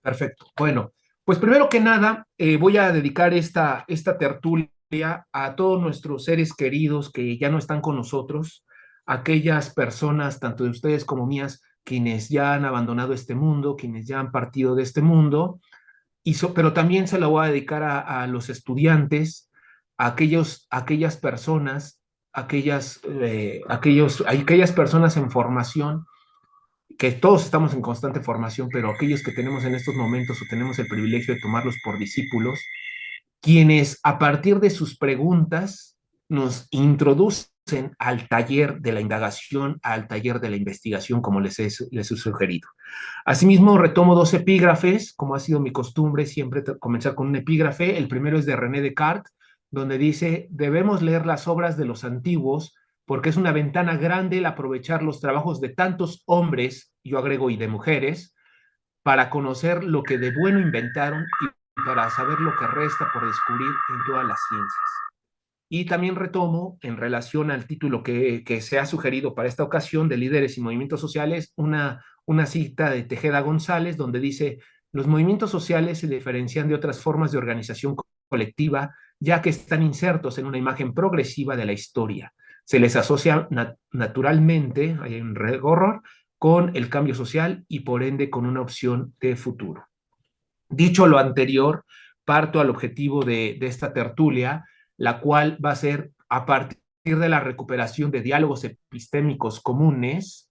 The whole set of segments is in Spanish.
Perfecto. Bueno, pues primero que nada, voy a dedicar esta tertulia a todos nuestros seres queridos que ya no están con nosotros, aquellas personas, tanto de ustedes como mías, quienes ya han abandonado este mundo, quienes ya han partido de este mundo, pero también se la voy a dedicar a los estudiantes, aquellas personas, aquellas personas en formación que todos estamos en constante formación, pero aquellos que tenemos en estos momentos o tenemos el privilegio de tomarlos por discípulos, quienes a partir de sus preguntas nos introducen al taller de la indagación, al taller de la investigación, como les he sugerido. Asimismo, retomo dos epígrafes, como ha sido mi costumbre siempre comenzar con un epígrafe. El primero es de René Descartes, donde dice, debemos leer las obras de los antiguos porque es una ventana grande el aprovechar los trabajos de tantos hombres, yo agrego, y de mujeres, para conocer lo que de bueno inventaron y para saber lo que resta por descubrir en todas las ciencias. Y también retomo, en relación al título que se ha sugerido para esta ocasión de Líderes y Movimientos Sociales, una cita de Tejeda González, donde dice, los movimientos sociales se diferencian de otras formas de organización colectiva, ya que están insertos en una imagen progresiva de la historia. Se les asocia naturalmente, hay un rigor, con el cambio social y por ende con una opción de futuro. Dicho lo anterior, parto al objetivo de esta tertulia, la cual va a ser a partir de la recuperación de diálogos epistémicos comunes,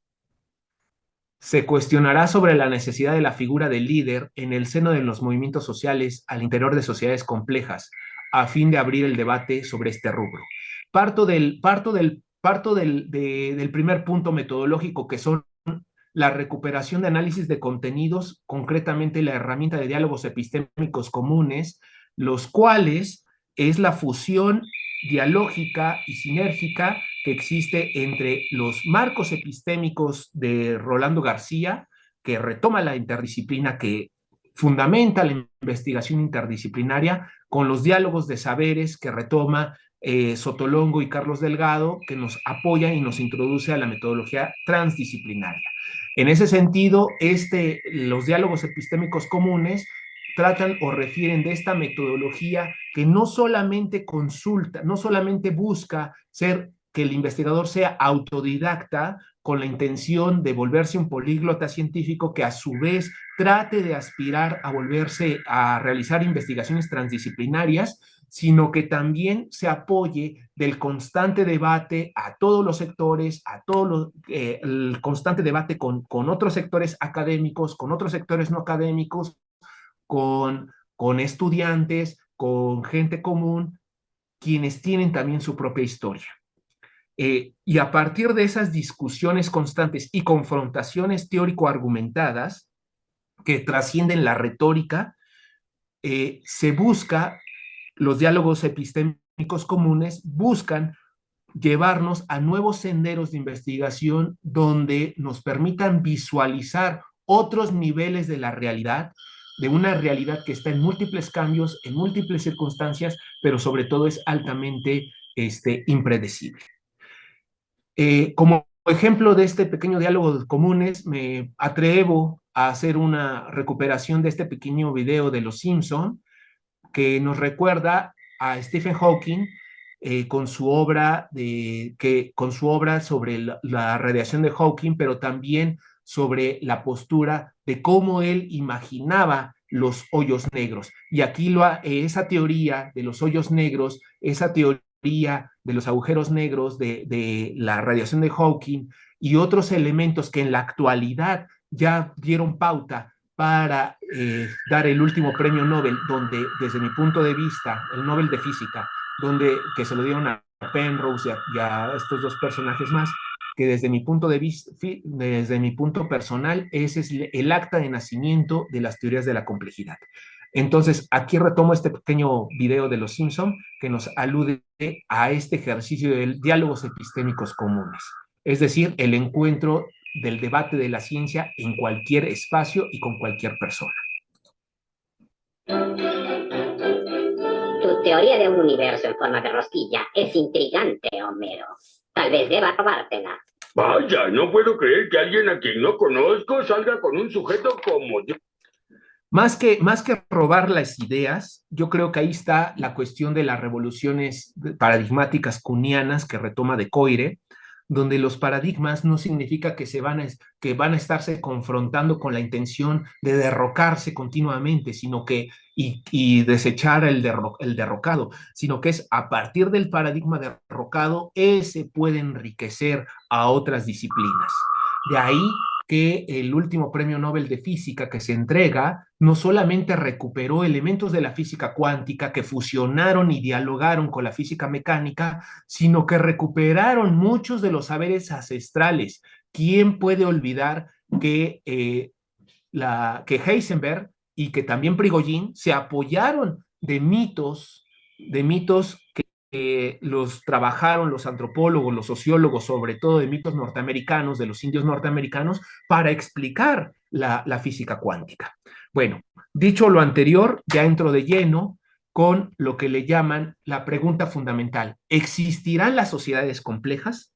se cuestionará sobre la necesidad de la figura del líder en el seno de los movimientos sociales al interior de sociedades complejas, a fin de abrir el debate sobre este rubro. Parto del primer punto metodológico, que son la recuperación de análisis de contenidos, concretamente la herramienta de diálogos epistémicos comunes, los cuales es la fusión dialógica y sinérgica que existe entre los marcos epistémicos de Rolando García, que retoma la interdisciplina, que fundamenta la investigación interdisciplinaria, con los diálogos de saberes que retoma Sotolongo y Carlos Delgado, que nos apoya y nos introduce a la metodología transdisciplinaria. En ese sentido, los diálogos epistémicos comunes tratan o refieren de esta metodología que no solamente consulta, no solamente busca que el investigador sea autodidacta con la intención de volverse un políglota científico que a su vez trate de aspirar a volverse a realizar investigaciones transdisciplinarias, sino que también se apoye del constante debate a todos los sectores, el constante debate con otros sectores académicos, con otros sectores no académicos, con estudiantes, con gente común, quienes tienen también su propia historia. Y a partir de esas discusiones constantes y confrontaciones teórico-argumentadas que trascienden la retórica, se busca, los diálogos epistémicos comunes buscan llevarnos a nuevos senderos de investigación donde nos permitan visualizar otros niveles de la realidad, de una realidad que está en múltiples cambios, en múltiples circunstancias, pero sobre todo es altamente impredecible. Como ejemplo de este pequeño diálogo de comunes, me atrevo a hacer una recuperación de este pequeño video de Los Simpson, que nos recuerda a Stephen Hawking con su obra sobre la radiación de Hawking, pero también sobre la postura de cómo él imaginaba los hoyos negros. Y aquí esa teoría de los hoyos negros, esa teoría de los agujeros negros, de la radiación de Hawking y otros elementos que en la actualidad ya dieron pauta para dar el último premio Nobel, donde desde mi punto de vista, el Nobel de Física, que se lo dieron a Penrose y a estos dos personajes más, que desde mi punto de vista, desde mi punto personal, ese es el acta de nacimiento de las teorías de la complejidad. Entonces, aquí retomo este pequeño video de Los Simpson que nos alude a este ejercicio de diálogos epistémicos comunes, es decir, el encuentro del debate de la ciencia en cualquier espacio y con cualquier persona. Tu teoría de un universo en forma de rosquilla es intrigante, Homero. Tal vez deba probártela. Vaya, no puedo creer que alguien a quien no conozco salga con un sujeto como yo. Más que robar las ideas, yo creo que ahí está la cuestión de las revoluciones paradigmáticas cunianas que retoma de Coire, donde los paradigmas no significa que van a estarse confrontando con la intención de derrocarse continuamente, sino que, y desechar el derrocado, sino que es a partir del paradigma derrocado, ese puede enriquecer a otras disciplinas. De ahí que el último premio Nobel de Física que se entrega no solamente recuperó elementos de la física cuántica que fusionaron y dialogaron con la física mecánica, sino que recuperaron muchos de los saberes ancestrales. ¿Quién puede olvidar que Heisenberg y que también Prigogine se apoyaron de mitos que los trabajaron los antropólogos, los sociólogos, sobre todo de mitos norteamericanos, de los indios norteamericanos, para explicar la física cuántica? Bueno, dicho lo anterior, ya entro de lleno con lo que le llaman la pregunta fundamental. ¿Existirán las sociedades complejas?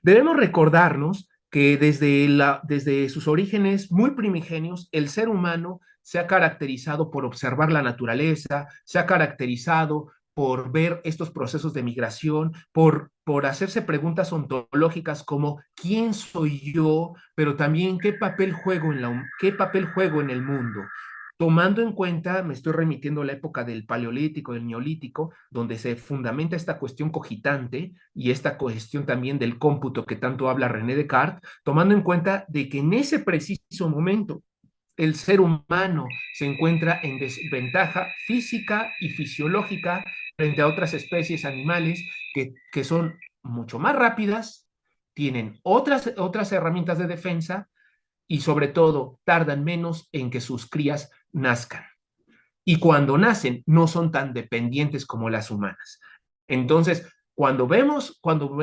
Debemos recordarnos que desde sus orígenes muy primigenios, el ser humano se ha caracterizado por observar la naturaleza, se ha caracterizado por ver estos procesos de migración, por hacerse preguntas ontológicas como ¿quién soy yo? Pero también qué papel juego en el mundo. Tomando en cuenta, me estoy remitiendo a la época del Paleolítico, del Neolítico, donde se fundamenta esta cuestión cogitante y esta cuestión también del cómputo que tanto habla René Descartes, tomando en cuenta de que en ese preciso momento el ser humano se encuentra en desventaja física y fisiológica frente a otras especies animales que son mucho más rápidas, tienen otras herramientas de defensa y sobre todo tardan menos en que sus crías nazcan. Y cuando nacen no son tan dependientes como las humanas. Entonces, cuando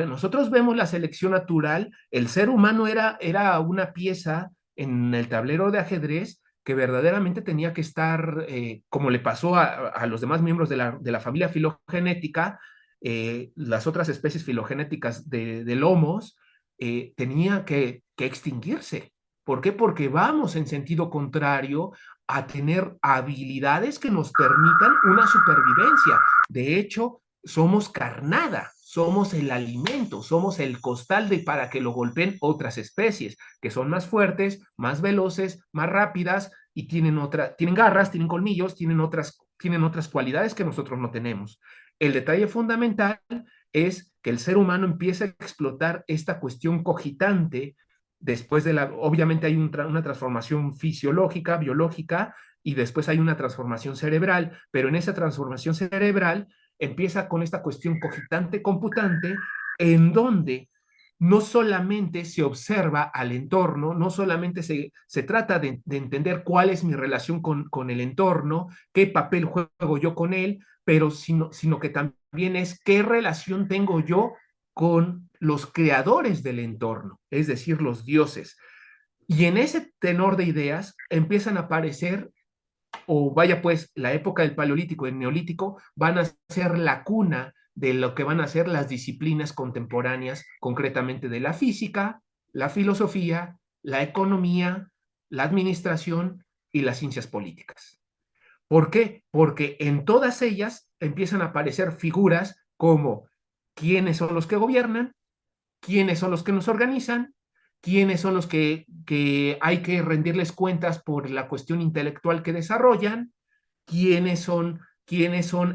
nosotros vemos la selección natural, el ser humano era una pieza en el tablero de ajedrez que verdaderamente tenía que estar, como le pasó a los demás miembros de la familia filogenética, las otras especies filogenéticas del Homos, tenía que extinguirse. ¿Por qué? Porque vamos en sentido contrario a tener habilidades que nos permitan una supervivencia. De hecho, somos carnada, somos el alimento, somos el costal para que lo golpeen otras especies, que son más fuertes, más veloces, más rápidas y tienen garras, tienen colmillos, tienen otras cualidades que nosotros no tenemos. El detalle fundamental es que el ser humano empieza a explotar esta cuestión cogitante después obviamente hay una transformación fisiológica, biológica, y después hay una transformación cerebral, pero en esa transformación cerebral empieza con esta cuestión cogitante, computante, en donde no solamente se observa al entorno, no solamente se trata de entender cuál es mi relación con el entorno, qué papel juego yo con él, pero sino que también es qué relación tengo yo con los creadores del entorno, es decir, los dioses. Y en ese tenor de ideas empiezan a aparecer, o vaya pues, la época del Paleolítico y el Neolítico van a ser la cuna de lo que van a ser las disciplinas contemporáneas, concretamente de la física, la filosofía, la economía, la administración y las ciencias políticas. ¿Por qué? Porque en todas ellas empiezan a aparecer figuras como quiénes son los que gobiernan, quiénes son los que nos organizan, quiénes son los que hay que rendirles cuentas por la cuestión intelectual que desarrollan, quiénes son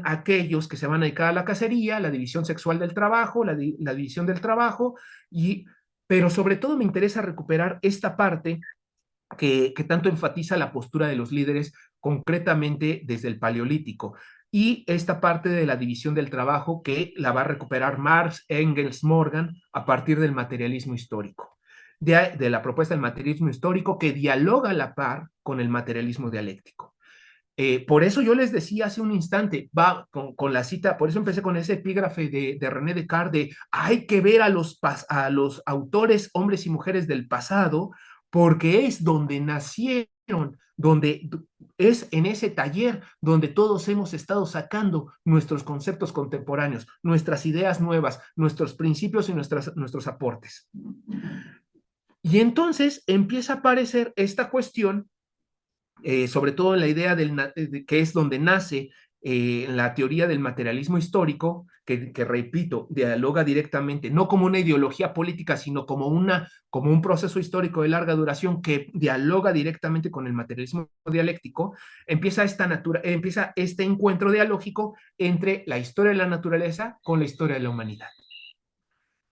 aquellos que se van a dedicar a la cacería, la división sexual del trabajo, la división del trabajo, pero sobre todo me interesa recuperar esta parte que tanto enfatiza la postura de los líderes concretamente desde el Paleolítico. Y esta parte de la división del trabajo que la va a recuperar Marx, Engels, Morgan a partir del materialismo histórico, de la propuesta del materialismo histórico que dialoga a la par con el materialismo dialéctico. Por eso yo les decía hace un instante, va con la cita, por eso empecé con ese epígrafe de René Descartes de hay que ver a los autores, hombres y mujeres del pasado, porque es donde nacieron, donde es en ese taller donde todos hemos estado sacando nuestros conceptos contemporáneos, nuestras ideas nuevas, nuestros principios y nuestros aportes. Y entonces empieza a aparecer esta cuestión sobre todo en la idea que es donde nace la teoría del materialismo histórico, que repito, dialoga directamente, no como una ideología política, sino como un proceso histórico de larga duración que dialoga directamente con el materialismo dialéctico. Empieza este encuentro dialógico entre la historia de la naturaleza con la historia de la humanidad,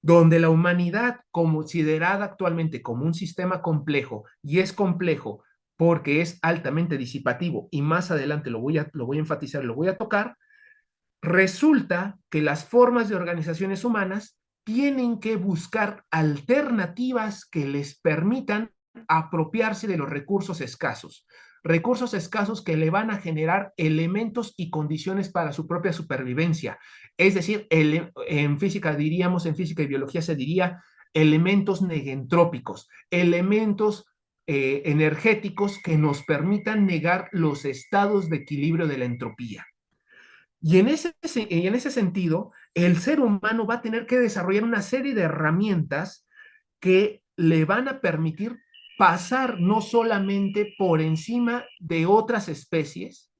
donde la humanidad, considerada actualmente como un sistema complejo, y es complejo porque es altamente disipativo, y más adelante lo voy a enfatizar, lo voy a tocar, resulta que las formas de organizaciones humanas tienen que buscar alternativas que les permitan apropiarse de los recursos escasos que le van a generar elementos y condiciones para su propia supervivencia. Es decir, en física diríamos, en física y biología se diría elementos negentrópicos, elementos energéticos que nos permitan negar los estados de equilibrio de la entropía. Y en ese sentido, el ser humano va a tener que desarrollar una serie de herramientas que le van a permitir pasar no solamente por encima de otras especies,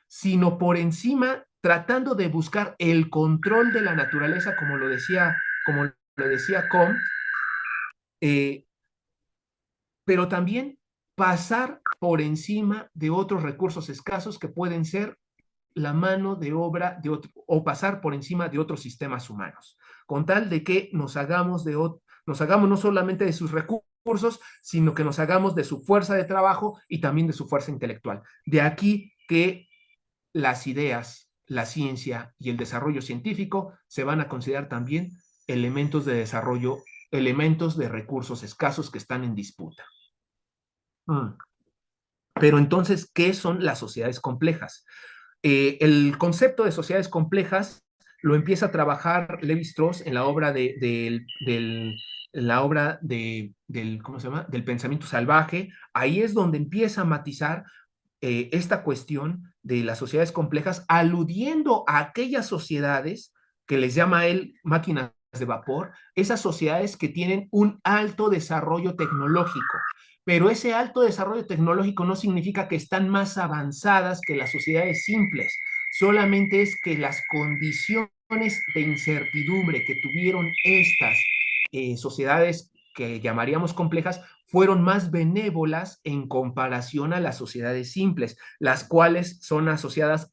sino por encima tratando de buscar el control de la naturaleza, como lo decía Comte, eh, pero también pasar por encima de otros recursos escasos que pueden ser la mano de obra de otro, o pasar por encima de otros sistemas humanos, con tal de que nos hagamos no solamente de sus recursos, sino que nos hagamos de su fuerza de trabajo y también de su fuerza intelectual. De aquí que las ideas, la ciencia y el desarrollo científico se van a considerar también elementos de desarrollo, elementos de recursos escasos que están en disputa. Pero entonces, ¿qué son las sociedades complejas? El concepto de sociedades complejas lo empieza a trabajar Lévi-Strauss en la obra ¿cómo se llama? Del pensamiento salvaje. Ahí es donde empieza a matizar esta cuestión de las sociedades complejas, aludiendo a aquellas sociedades que les llama él máquinas de vapor, esas sociedades que tienen un alto desarrollo tecnológico. Pero ese alto desarrollo tecnológico no significa que están más avanzadas que las sociedades simples, solamente es que las condiciones de incertidumbre que tuvieron estas sociedades que llamaríamos complejas fueron más benévolas en comparación a las sociedades simples, las cuales son asociadas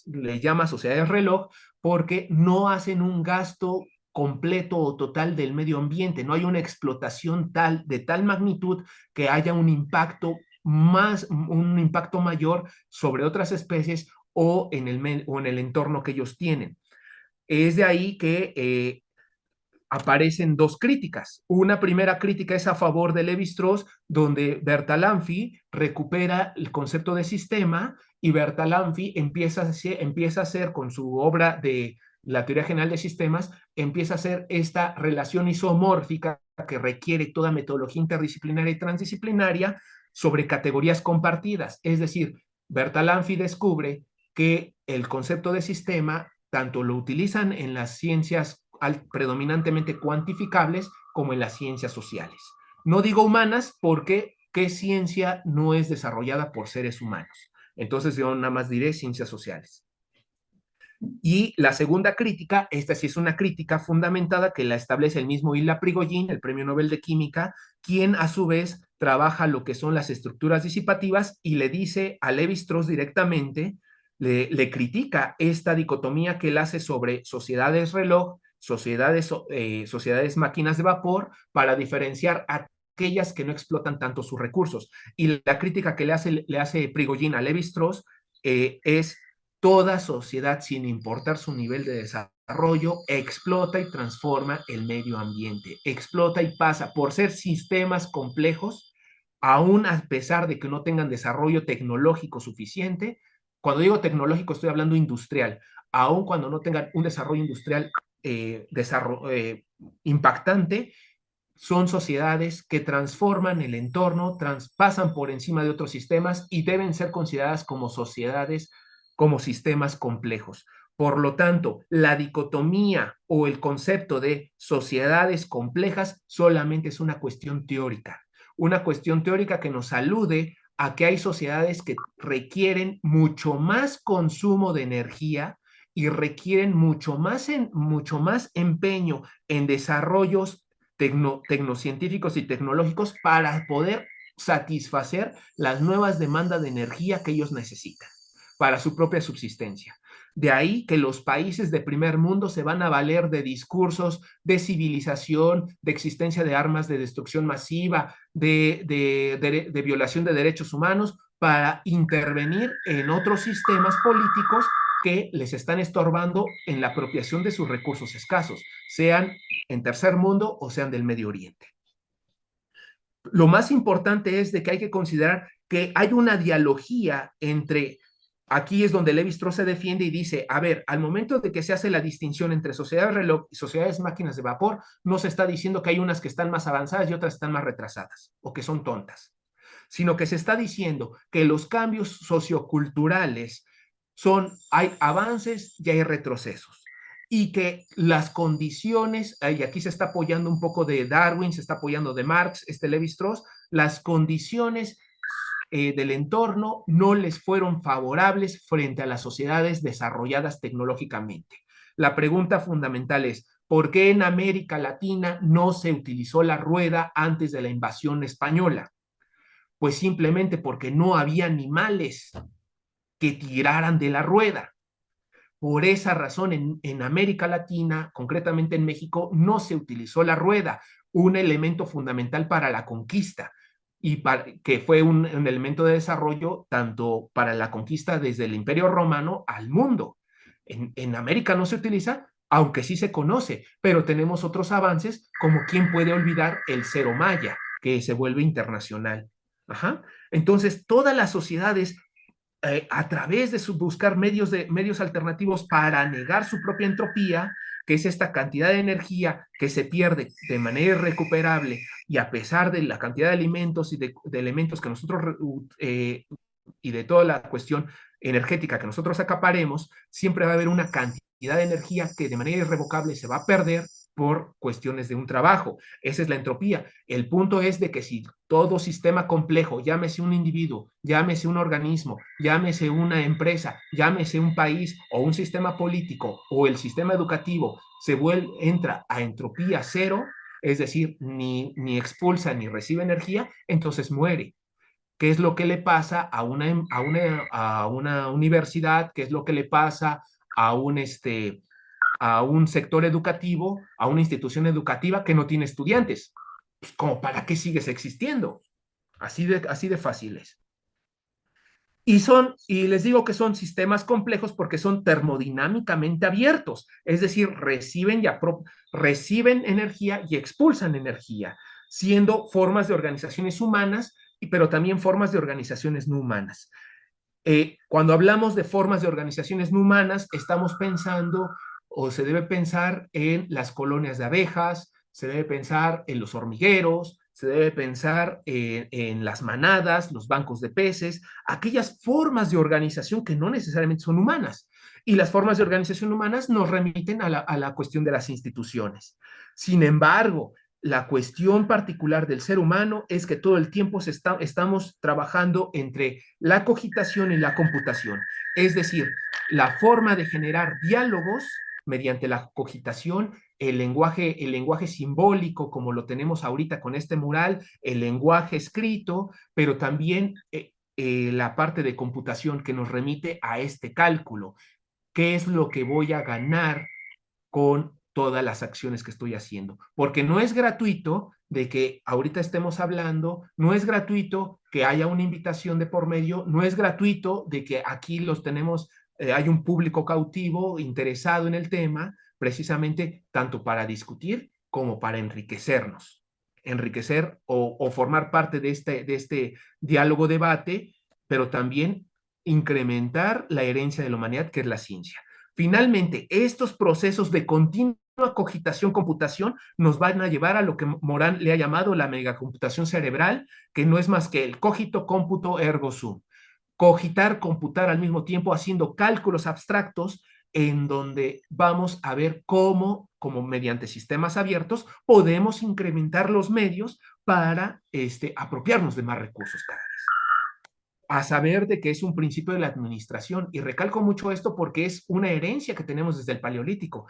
le llama sociedades reloj, porque no hacen un gasto completo o total del medio ambiente, no hay una explotación de tal magnitud que haya un impacto mayor sobre otras especies o en el entorno que ellos tienen. Es de ahí que aparecen dos críticas. Una primera crítica es a favor de Lévi-Strauss, donde Bertalanffy recupera el concepto de sistema y Bertalanffy empieza a hacer con su obra de la teoría general de sistemas, empieza a hacer esta relación isomórfica que requiere toda metodología interdisciplinaria y transdisciplinaria sobre categorías compartidas. Es decir, Bertalanffy descubre que el concepto de sistema tanto lo utilizan en las ciencias predominantemente cuantificables como en las ciencias sociales. No digo humanas porque ¿qué ciencia no es desarrollada por seres humanos? Entonces yo nada más diré ciencias sociales. Y la segunda crítica, esta sí es una crítica fundamentada que la establece el mismo Ilya Prigogine, el Premio Nobel de Química, quien a su vez trabaja lo que son las estructuras disipativas y le dice a Lévi-Strauss directamente, le critica esta dicotomía que él hace sobre sociedades reloj, sociedades máquinas de vapor, para diferenciar aquellas que no explotan tanto sus recursos. Y la crítica que le hace Prigogine a Lévi-Strauss es: toda sociedad, sin importar su nivel de desarrollo, explota y transforma el medio ambiente, explota y pasa por ser sistemas complejos, aún a pesar de que no tengan desarrollo tecnológico suficiente. Cuando digo tecnológico estoy hablando industrial, aún cuando no tengan un desarrollo industrial impactante, son sociedades que transforman el entorno, pasan por encima de otros sistemas y deben ser consideradas como sociedades, como sistemas complejos. Por lo tanto, la dicotomía o el concepto de sociedades complejas solamente es una cuestión teórica que nos alude a que hay sociedades que requieren mucho más consumo de energía y requieren mucho más empeño en desarrollos tecnocientíficos y tecnológicos para poder satisfacer las nuevas demandas de energía que ellos necesitan para su propia subsistencia. De ahí que los países de primer mundo se van a valer de discursos de civilización, de existencia de armas de destrucción masiva, de violación de derechos humanos, para intervenir en otros sistemas políticos que les están estorbando en la apropiación de sus recursos escasos, sean en tercer mundo o sean del Medio Oriente. Lo más importante es de que hay que considerar que hay una dialogía entre, aquí es donde Levi-Strauss se defiende y dice, a ver, al momento de que se hace la distinción entre sociedades reloj y sociedades máquinas de vapor, no se está diciendo que hay unas que están más avanzadas y otras están más retrasadas o que son tontas, sino que se está diciendo que los cambios socioculturales hay avances y hay retrocesos y que las condiciones, y aquí se está apoyando un poco de Darwin, se está apoyando de Marx, Levi-Strauss, las condiciones del entorno no les fueron favorables frente a las sociedades desarrolladas tecnológicamente. La pregunta fundamental es, ¿por qué en América Latina no se utilizó la rueda antes de la invasión española? Pues simplemente porque no había animales que tiraran de la rueda. Por esa razón, en América Latina, concretamente en México, no se utilizó la rueda, un elemento fundamental para la conquista, y que fue un elemento de desarrollo tanto para la conquista desde el Imperio Romano al mundo. En América no se utiliza, aunque sí se conoce, pero tenemos otros avances, como quién puede olvidar el cero maya, que se vuelve internacional. Ajá. Entonces, todas las sociedades a través de buscar medios alternativos para negar su propia entropía, que es esta cantidad de energía que se pierde de manera irrecuperable, y a pesar de la cantidad de alimentos y de elementos que nosotros y de toda la cuestión energética que nosotros acaparemos, siempre va a haber una cantidad de energía que de manera irrevocable se va a perder por cuestiones de un trabajo. Esa es la entropía. El punto es de que si todo sistema complejo, llámese un individuo, llámese un organismo, llámese una empresa, llámese un país o un sistema político o el sistema educativo, entra a entropía cero, es decir, ni expulsa ni recibe energía, entonces muere. ¿Qué es lo que le pasa a una universidad? ¿Qué es lo que le pasa a a un sector educativo, a una institución educativa que no tiene estudiantes? Pues, ¿como para qué sigues existiendo? Así de fáciles. Y les digo que son sistemas complejos porque son termodinámicamente abiertos, es decir, reciben energía y expulsan energía, siendo formas de organizaciones humanas, pero también formas de organizaciones no humanas. Cuando hablamos de formas de organizaciones no humanas, estamos pensando o se debe pensar en las colonias de abejas, se debe pensar en los hormigueros, se debe pensar en las manadas, los bancos de peces, aquellas formas de organización que no necesariamente son humanas. Y las formas de organización humanas nos remiten a la cuestión de las instituciones. Sin embargo, la cuestión particular del ser humano es que todo el tiempo estamos trabajando entre la cogitación y la computación. Es decir, la forma de generar diálogos mediante la cogitación, el lenguaje simbólico, como lo tenemos ahorita con este mural, el lenguaje escrito, pero también la parte de computación que nos remite a este cálculo. ¿Qué es lo que voy a ganar con todas las acciones que estoy haciendo? Porque no es gratuito de que ahorita estemos hablando, no es gratuito que haya una invitación de por medio, no es gratuito de que aquí los tenemos, hay un público cautivo interesado en el tema, precisamente tanto para discutir como para enriquecer o formar parte de este diálogo debate, pero también incrementar la herencia de la humanidad, que es la ciencia. Finalmente, estos procesos de continua cogitación-computación nos van a llevar a lo que Morán le ha llamado la megacomputación cerebral, que no es más que el cogito, cómputo, ergo sum. Cogitar, computar al mismo tiempo, haciendo cálculos abstractos en donde vamos a ver cómo, como mediante sistemas abiertos, podemos incrementar los medios para apropiarnos de más recursos cada vez. a saber de que es un principio de la administración. Y recalco mucho esto porque es una herencia que tenemos desde el Paleolítico,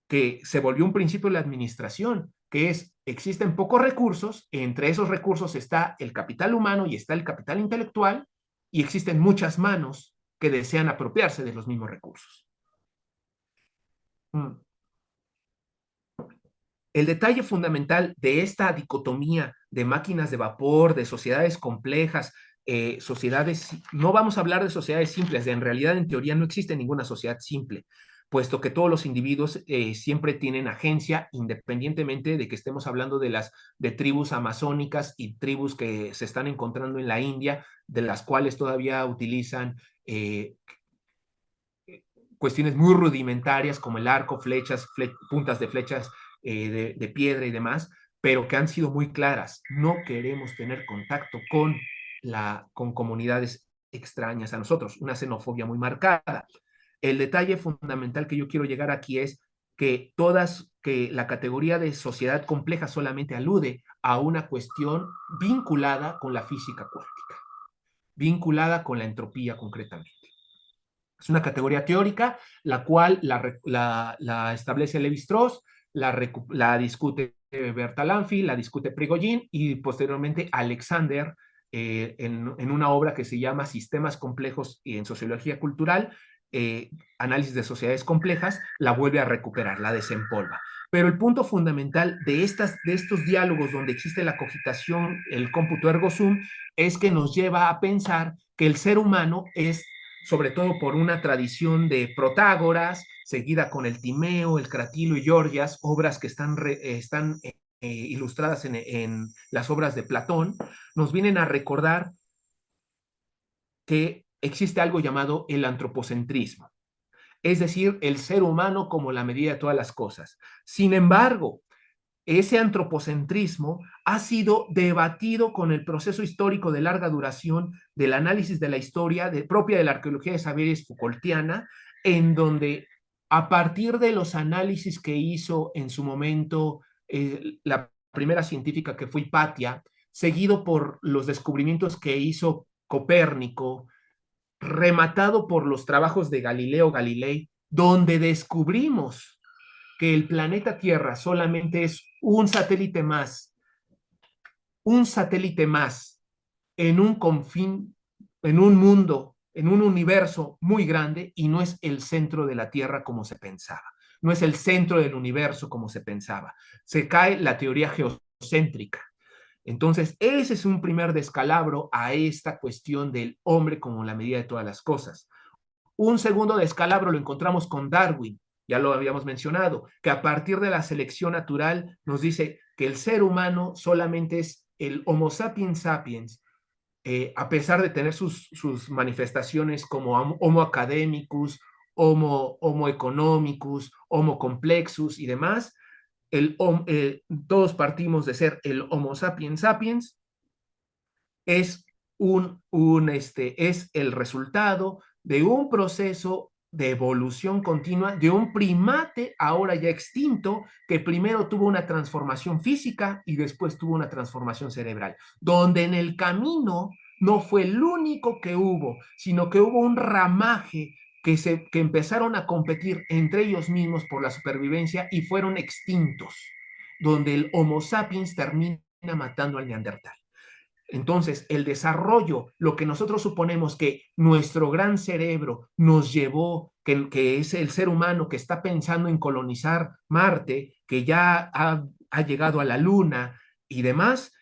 que se volvió un principio de la administración, que es, existen pocos recursos, entre esos recursos está el capital humano y está el capital intelectual, y existen muchas manos que desean apropiarse de los mismos recursos. El detalle fundamental de esta dicotomía de máquinas de vapor, de sociedades complejas, sociedades, no vamos a hablar de sociedades simples, en realidad en teoría no existe ninguna sociedad simple, puesto que todos los individuos siempre tienen agencia, independientemente de que estemos hablando de tribus amazónicas y tribus que se están encontrando en la India, de las cuales todavía utilizan cuestiones muy rudimentarias como el arco, flechas, puntas de flechas de piedra y demás, pero que han sido muy claras. No queremos tener contacto con comunidades extrañas a nosotros, una xenofobia muy marcada. El detalle fundamental que yo quiero llegar aquí es que la categoría de sociedad compleja solamente alude a una cuestión vinculada con la física cuántica, vinculada con la entropía concretamente. Es una categoría teórica, la cual la establece Levi-Strauss, la discute Bertalanffy, la discute Prigogine y posteriormente Alexander en una obra que se llama Sistemas complejos en sociología cultural, análisis de sociedades complejas, la vuelve a recuperar, la desempolva. Pero el punto fundamental de estos diálogos donde existe la cogitación, el cómputo ergo sum, es que nos lleva a pensar que el ser humano es, sobre todo por una tradición de Protágoras, seguida con el Timeo, el Cratilo y Gorgias, obras que están ilustradas en las obras de Platón, nos vienen a recordar que existe algo llamado el antropocentrismo, es decir, el ser humano como la medida de todas las cosas. Sin embargo, ese antropocentrismo ha sido debatido con el proceso histórico de larga duración del análisis de la historia propia de la arqueología de saberes Foucaultiana, en donde a partir de los análisis que hizo en su momento la primera científica que fue Hipatia, seguido por los descubrimientos que hizo Copérnico, rematado por los trabajos de Galileo Galilei, donde descubrimos que el planeta Tierra solamente es un satélite más en un confín, en un mundo, en un universo muy grande y no es el centro de la Tierra como se pensaba, no es el centro del universo como se pensaba. Se cae la teoría geocéntrica. Entonces, ese es un primer descalabro a esta cuestión del hombre como la medida de todas las cosas. Un segundo descalabro lo encontramos con Darwin, ya lo habíamos mencionado, que a partir de la selección natural nos dice que el ser humano solamente es el Homo sapiens sapiens, a pesar de tener sus manifestaciones como Homo academicus, Homo economicus, Homo complexus y demás, todos partimos de ser el Homo sapiens sapiens, es es el resultado de un proceso de evolución continua de un primate ahora ya extinto que primero tuvo una transformación física y después tuvo una transformación cerebral, donde en el camino no fue el único que hubo, sino que hubo un ramaje que empezaron a competir entre ellos mismos por la supervivencia y fueron extintos, donde el Homo sapiens termina matando al neandertal. Entonces, el desarrollo, lo que nosotros suponemos que nuestro gran cerebro nos llevó, que es el ser humano que está pensando en colonizar Marte, que ya ha llegado a la Luna y demás,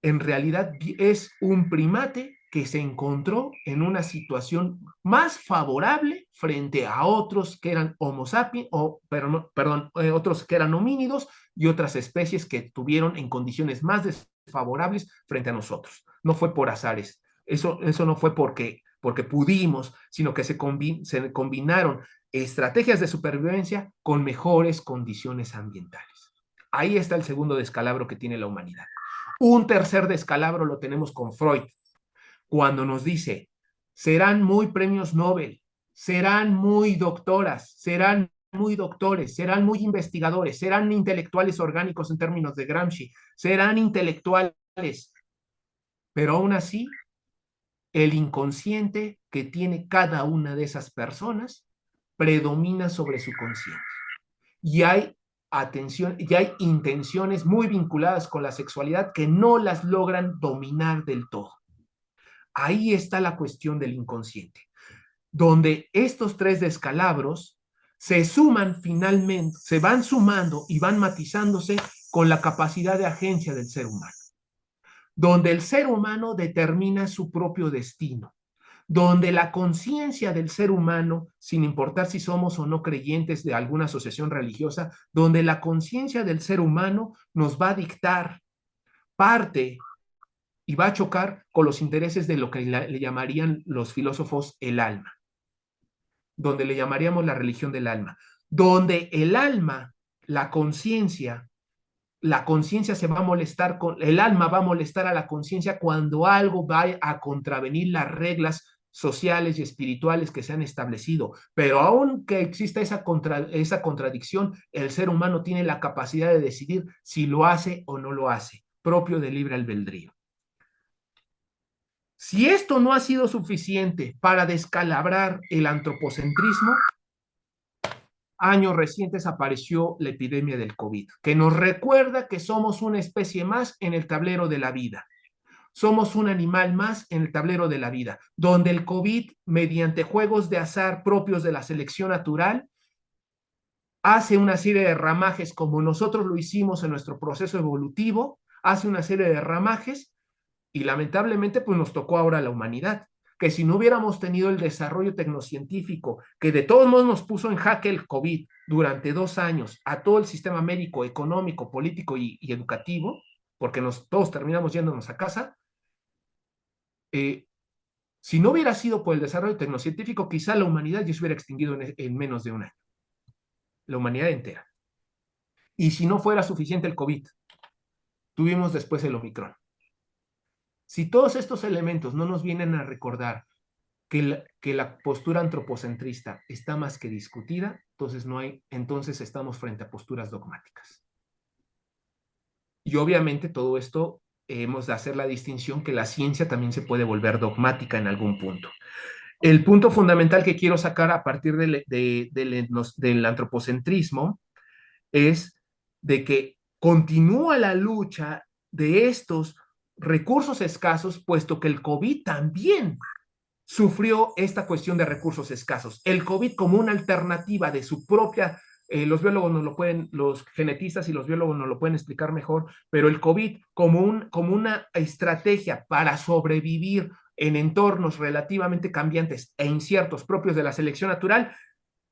en realidad es un primate que se encontró en una situación más favorable frente a otros que eran Homo sapiens, otros que eran homínidos y otras especies que tuvieron en condiciones más desfavorables frente a nosotros. No fue por azares, eso no fue porque pudimos, sino que se combinaron estrategias de supervivencia con mejores condiciones ambientales. Ahí está el segundo descalabro que tiene la humanidad. Un tercer descalabro lo tenemos con Freud, cuando nos dice, serán muy premios Nobel, serán muy doctoras, serán muy doctores, serán muy investigadores, serán intelectuales orgánicos en términos de Gramsci, serán intelectuales, pero aún así el inconsciente que tiene cada una de esas personas predomina sobre su consciente. Y hay atención, y hay intenciones muy vinculadas con la sexualidad que no las logran dominar del todo. Ahí está la cuestión del inconsciente, donde estos tres descalabros se suman finalmente, se van sumando y van matizándose con la capacidad de agencia del ser humano, donde el ser humano determina su propio destino, donde la conciencia del ser humano, sin importar si somos o no creyentes de alguna asociación religiosa, donde la conciencia del ser humano nos va a dictar parte y va a chocar con los intereses de lo que le llamarían los filósofos el alma, donde le llamaríamos la religión del alma, donde el alma, la conciencia se va a molestar con, el alma va a molestar a la conciencia cuando algo va a contravenir las reglas sociales y espirituales que se han establecido. Pero aunque exista esa contradicción, el ser humano tiene la capacidad de decidir si lo hace o no lo hace, propio del libre albedrío. Si esto no ha sido suficiente para descalabrar el antropocentrismo, años recientes apareció la epidemia del COVID, que nos recuerda que somos una especie más en el tablero de la vida. Somos un animal más en el tablero de la vida, donde el COVID, mediante juegos de azar propios de la selección natural, hace una serie de ramajes como nosotros lo hicimos en nuestro proceso evolutivo, hace una serie de ramajes y lamentablemente pues nos tocó ahora a la humanidad, que si no hubiéramos tenido el desarrollo tecnocientífico, que de todos modos nos puso en jaque el COVID durante 2 años a todo el sistema médico, económico, político y educativo, porque todos terminamos yéndonos a casa, si no hubiera sido por el desarrollo tecnocientífico, quizá la humanidad ya se hubiera extinguido en menos de un año, la humanidad entera. Y si no fuera suficiente el COVID, tuvimos después el Omicron. Si todos estos elementos no nos vienen a recordar que la postura antropocentrista está más que discutida, entonces estamos frente a posturas dogmáticas. Y obviamente todo esto hemos de hacer la distinción que la ciencia también se puede volver dogmática en algún punto. El punto fundamental que quiero sacar a partir del antropocentrismo es de que continúa la lucha de estos recursos escasos, puesto que el COVID también sufrió esta cuestión de recursos escasos. El COVID como una alternativa de su propia, los biólogos nos lo pueden, los genetistas y los biólogos nos lo pueden explicar mejor, pero el COVID como una estrategia para sobrevivir en entornos relativamente cambiantes e inciertos propios de la selección natural,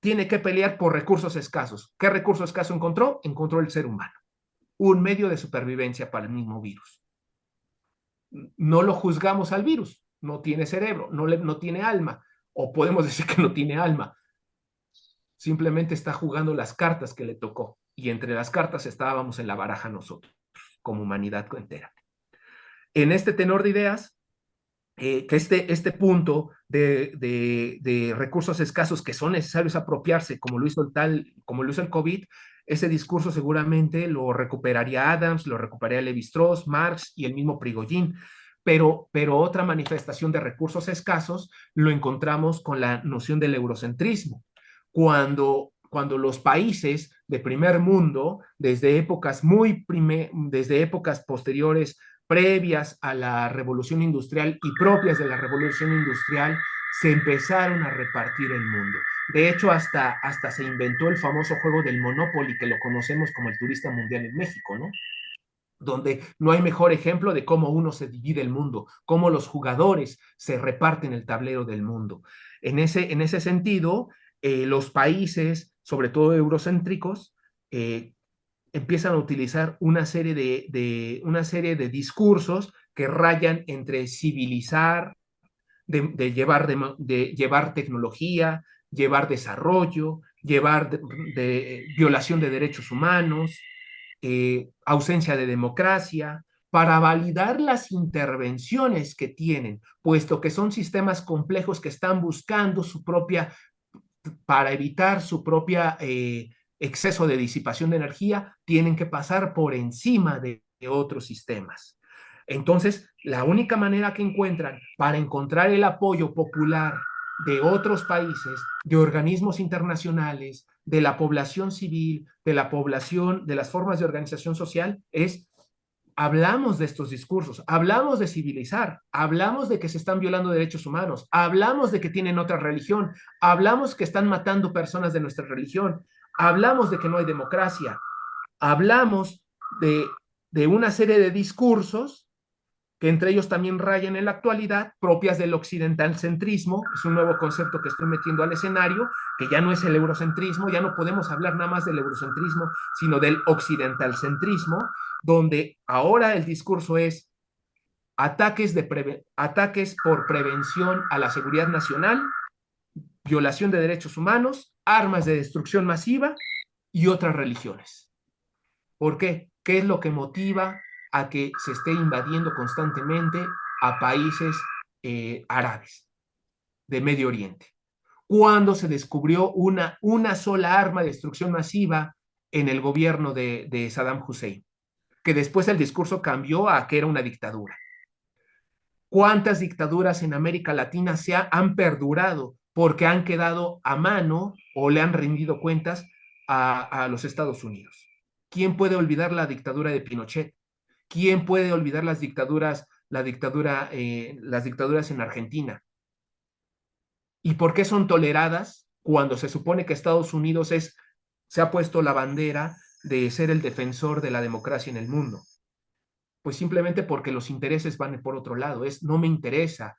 tiene que pelear por recursos escasos. ¿Qué recurso escaso encontró? Encontró el ser humano, un medio de supervivencia para el mismo virus. No lo juzgamos al virus, no tiene cerebro, no tiene alma, o podemos decir que no tiene alma, simplemente está jugando las cartas que le tocó, y entre las cartas estábamos en la baraja nosotros, como humanidad entera. En este tenor de ideas, que este punto de recursos escasos que son necesarios apropiarse, como lo hizo el COVID, ese discurso seguramente lo recuperaría Adams, lo recuperaría Levi-Strauss, Marx y el mismo Prigogine, pero otra manifestación de recursos escasos lo encontramos con la noción del eurocentrismo, cuando los países de primer mundo, desde épocas posteriores previas a la revolución industrial y propias de la revolución industrial, se empezaron a repartir el mundo. De hecho, hasta se inventó el famoso juego del Monopoly, que lo conocemos como el turista mundial en México, ¿no? Donde no hay mejor ejemplo de cómo uno se divide el mundo, cómo los jugadores se reparten el tablero del mundo. En ese sentido, los países, sobre todo eurocéntricos, empiezan a utilizar una serie de discursos que rayan entre civilizar, de llevar tecnología, llevar desarrollo, llevar violación de derechos humanos, ausencia de democracia, para validar las intervenciones que tienen, puesto que son sistemas complejos que están buscando para evitar su propia exceso de disipación de energía, tienen que pasar por encima de otros sistemas. Entonces, la única manera que encuentran para encontrar el apoyo popular de otros países, de organismos internacionales, de la población civil, de la población, de las formas de organización social, es hablamos de estos discursos, hablamos de civilizar, hablamos de que se están violando derechos humanos, hablamos de que tienen otra religión, hablamos que están matando personas de nuestra religión, hablamos de que no hay democracia, hablamos de una serie de discursos que entre ellos también rayan en la actualidad, propias del occidentalcentrismo, es un nuevo concepto que estoy metiendo al escenario, que ya no es el eurocentrismo, ya no podemos hablar nada más del eurocentrismo, sino del occidentalcentrismo, donde ahora el discurso es ataques por prevención a la seguridad nacional, violación de derechos humanos, armas de destrucción masiva y otras religiones. ¿Por qué? ¿Qué es lo que motiva a que se esté invadiendo constantemente a países árabes de Medio Oriente? Cuando se descubrió una sola arma de destrucción masiva en el gobierno de Saddam Hussein, que después el discurso cambió a que era una dictadura. ¿Cuántas dictaduras en América Latina han perdurado porque han quedado a mano o le han rendido cuentas a los Estados Unidos? ¿Quién puede olvidar la dictadura de Pinochet? ¿Quién puede olvidar las dictaduras en Argentina? ¿Y por qué son toleradas cuando se supone que Estados Unidos se ha puesto la bandera de ser el defensor de la democracia en el mundo? Pues simplemente porque los intereses van por otro lado. No me interesa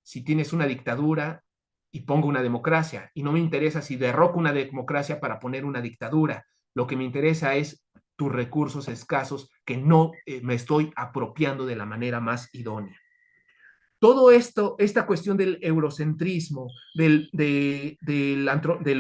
si tienes una dictadura y pongo una democracia, y no me interesa si derroco una democracia para poner una dictadura. Lo que me interesa es tus recursos escasos que no me estoy apropiando de la manera más idónea. Todo esto, esta cuestión del eurocentrismo, del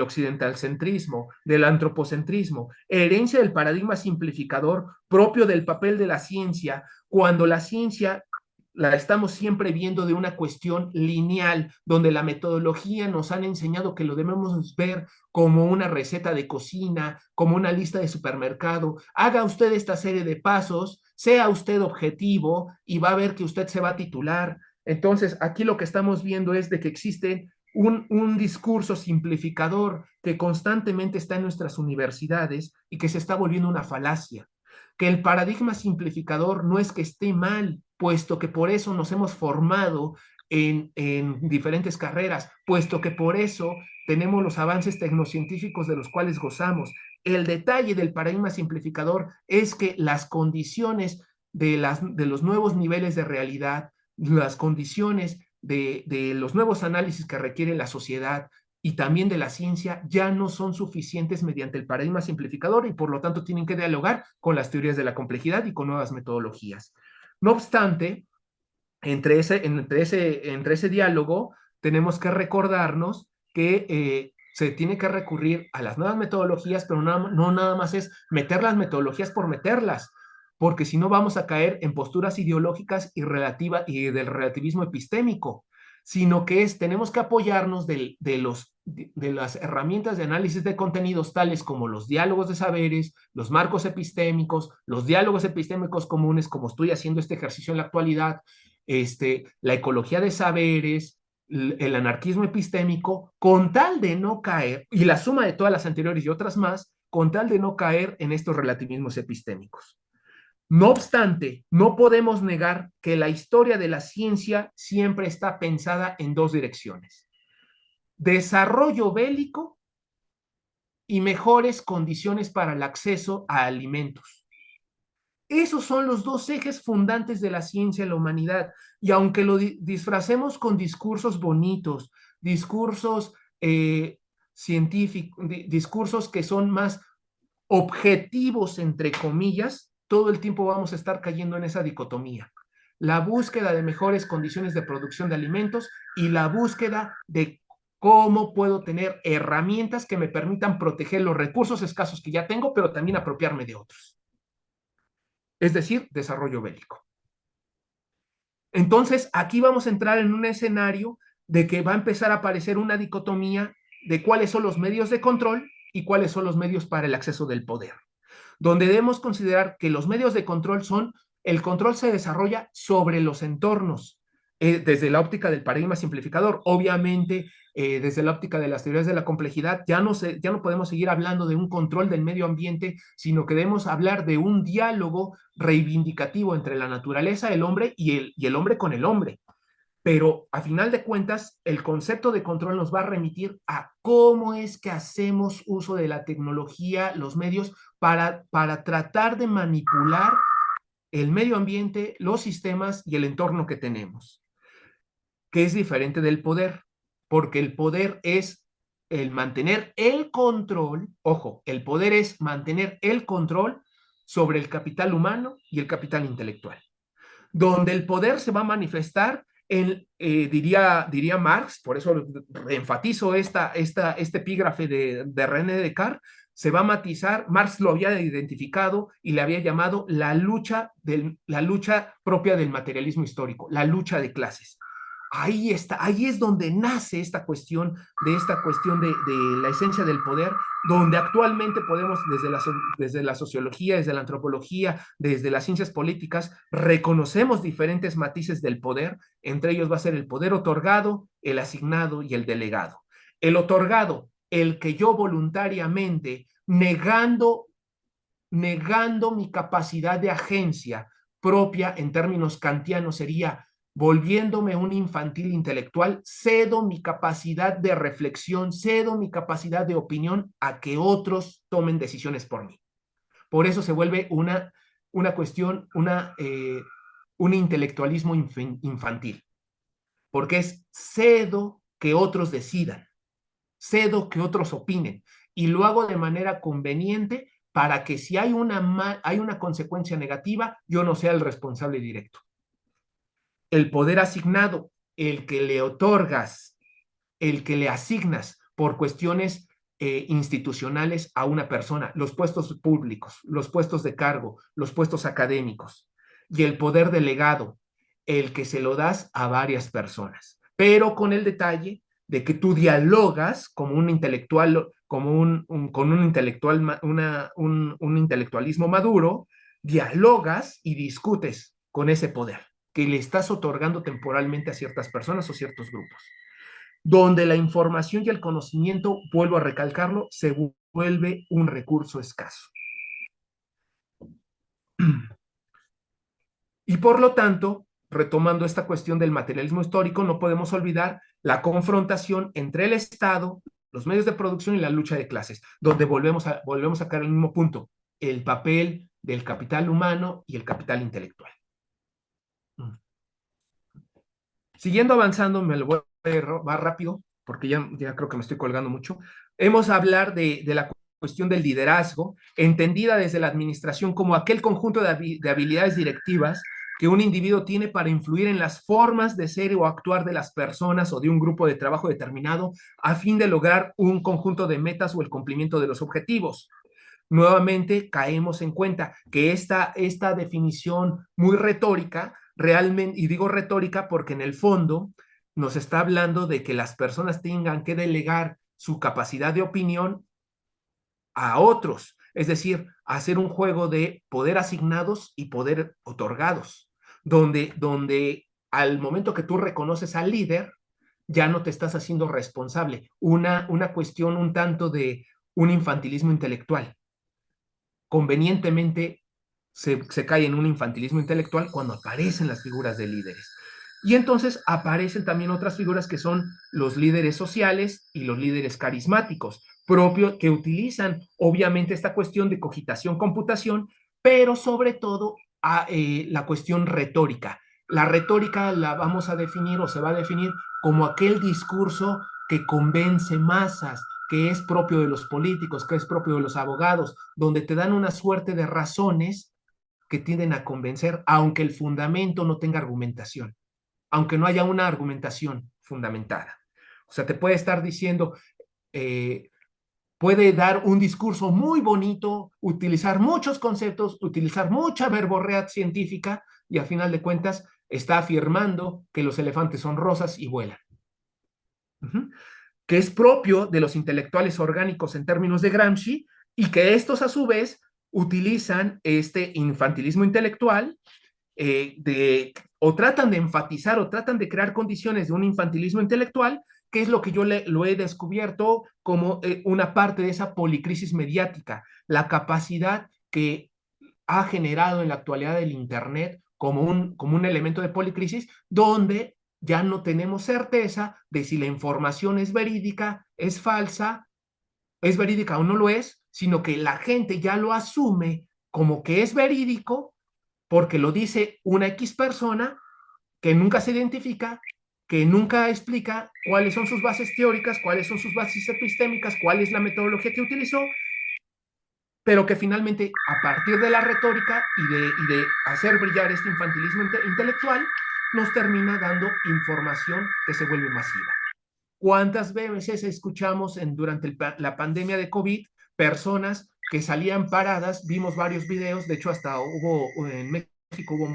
occidentalcentrismo, del antropocentrismo, herencia del paradigma simplificador propio del papel de la ciencia, cuando la ciencia la estamos siempre viendo de una cuestión lineal, donde la metodología nos han enseñado que lo debemos ver como una receta de cocina, como una lista de supermercado. Haga usted esta serie de pasos, sea usted objetivo y va a ver que usted se va a titular. Entonces, aquí lo que estamos viendo es de que existe un discurso simplificador que constantemente está en nuestras universidades y que se está volviendo una falacia. Que el paradigma simplificador no es que esté mal, puesto que por eso nos hemos formado en diferentes carreras, puesto que por eso tenemos los avances tecnocientíficos de los cuales gozamos. El detalle del paradigma simplificador es que las condiciones de los nuevos niveles de realidad, las condiciones de los nuevos análisis que requiere la sociedad y también de la ciencia ya no son suficientes mediante el paradigma simplificador y por lo tanto tienen que dialogar con las teorías de la complejidad y con nuevas metodologías. No obstante, entre ese diálogo tenemos que recordarnos que se tiene que recurrir a las nuevas metodologías, pero no nada más es meter las metodologías por meterlas, porque si no vamos a caer en posturas ideológicas y del relativismo epistémico, sino que tenemos que apoyarnos de las herramientas de análisis de contenidos tales como los diálogos de saberes, los marcos epistémicos, los diálogos epistémicos comunes, como estoy haciendo este ejercicio en la actualidad, la ecología de saberes, el anarquismo epistémico, con tal de no caer, y la suma de todas las anteriores y otras más, con tal de no caer en estos relativismos epistémicos. No obstante, no podemos negar que la historia de la ciencia siempre está pensada en dos direcciones: desarrollo bélico y mejores condiciones para el acceso a alimentos. Esos son los dos ejes fundantes de la ciencia en la humanidad. Y aunque lo disfracemos con discursos bonitos, discursos científicos, discursos que son más objetivos, entre comillas, todo el tiempo vamos a estar cayendo en esa dicotomía. La búsqueda de mejores condiciones de producción de alimentos y la búsqueda de cómo puedo tener herramientas que me permitan proteger los recursos escasos que ya tengo, pero también apropiarme de otros. Es decir, desarrollo bélico. Entonces, aquí vamos a entrar en un escenario de que va a empezar a aparecer una dicotomía de cuáles son los medios de control y cuáles son los medios para el acceso del poder, donde debemos considerar que los medios de control son El control se desarrolla sobre los entornos, desde la óptica del paradigma simplificador. Obviamente, desde la óptica de las teorías de la complejidad, ya no podemos seguir hablando de un control del medio ambiente, sino que debemos hablar de un diálogo reivindicativo entre la naturaleza, el hombre y el hombre con el hombre. Pero a final de cuentas, el concepto de control nos va a remitir a cómo es que hacemos uso de la tecnología, los medios, para tratar de manipular el medio ambiente, los sistemas y el entorno que tenemos, que es diferente del poder, porque el poder es el mantener el control, ojo, el poder es mantener el control sobre el capital humano y el capital intelectual, donde el poder se va a manifestar diría Marx, por eso enfatizo este epígrafe de René Descartes, se va a matizar, Marx lo había identificado y le había llamado la lucha propia del materialismo histórico, la lucha de clases. Ahí está, ahí es donde nace esta cuestión de la esencia del poder, donde actualmente podemos, desde la sociología, desde la antropología, desde las ciencias políticas, reconocemos diferentes matices del poder. Entre ellos va a ser el poder otorgado, el asignado y el delegado. El otorgado, el que yo voluntariamente, negando mi capacidad de agencia propia en términos kantianos, sería volviéndome un infantil intelectual, cedo mi capacidad de reflexión, cedo mi capacidad de opinión a que otros tomen decisiones por mí. Por eso se vuelve una cuestión, un intelectualismo infantil, porque es cedo que otros decidan, cedo que otros opinen, y lo hago de manera conveniente para que si hay una consecuencia negativa, yo no sea el responsable directo. El poder asignado, el que le otorgas, el que le asignas por cuestiones institucionales a una persona, los puestos públicos, los puestos de cargo, los puestos académicos, y el poder delegado, el que se lo das a varias personas, pero con el detalle de que tú dialogas como un intelectual, con un intelectual, un intelectualismo maduro, dialogas y discutes con ese poder que le estás otorgando temporalmente a ciertas personas o ciertos grupos, donde la información y el conocimiento, vuelvo a recalcarlo, se vuelve un recurso escaso. Y por lo tanto, retomando esta cuestión del materialismo histórico, no podemos olvidar la confrontación entre el Estado, los medios de producción y la lucha de clases, donde volvemos a caer al mismo punto, el papel del capital humano y el capital intelectual. Siguiendo avanzando, me lo voy a ir más rápido, porque ya creo que me estoy colgando mucho. Hemos a hablar de la cuestión del liderazgo, entendida desde la administración como aquel conjunto de habilidades directivas que un individuo tiene para influir en las formas de ser o actuar de las personas o de un grupo de trabajo determinado a fin de lograr un conjunto de metas o el cumplimiento de los objetivos. Nuevamente caemos en cuenta que esta definición muy retórica, realmente, y digo retórica porque en el fondo nos está hablando de que las personas tengan que delegar su capacidad de opinión a otros, es decir, hacer un juego de poder asignados y poder otorgados, donde al momento que tú reconoces al líder, ya no te estás haciendo responsable. Una cuestión un tanto de un infantilismo intelectual. Convenientemente se cae en un infantilismo intelectual cuando aparecen las figuras de líderes. Y entonces aparecen también otras figuras que son los líderes sociales y los líderes carismáticos, propios que utilizan obviamente esta cuestión de cogitación-computación, pero sobre todo la cuestión retórica. La retórica la vamos a definir o se va a definir como aquel discurso que convence masas, que es propio de los políticos, que es propio de los abogados, donde te dan una suerte de razones que tienden a convencer, aunque el fundamento no tenga argumentación, aunque no haya una argumentación fundamentada. O sea, te puede estar diciendo, puede dar un discurso muy bonito, utilizar muchos conceptos, utilizar mucha verborrea científica y a final de cuentas está afirmando que los elefantes son rosas y vuelan. Que es propio de los intelectuales orgánicos en términos de Gramsci, y que estos a su vez utilizan este infantilismo intelectual o tratan de enfatizar o tratan de crear condiciones de un infantilismo intelectual, que es lo que yo lo he descubierto como una parte de esa policrisis mediática, la capacidad que ha generado en la actualidad el Internet como un elemento de policrisis, donde ya no tenemos certeza de si la información es verídica, es falsa, es verídica o no lo es, sino que la gente ya lo asume como que es verídico porque lo dice una X persona que nunca se identifica, que nunca explica cuáles son sus bases teóricas, cuáles son sus bases epistémicas, cuál es la metodología que utilizó, pero que finalmente a partir de la retórica y de hacer brillar este infantilismo intelectual, nos termina dando información que se vuelve masiva. ¿Cuántas veces escuchamos durante la pandemia de COVID personas que salían paradas? Vimos varios videos, de hecho hasta hubo en México hubo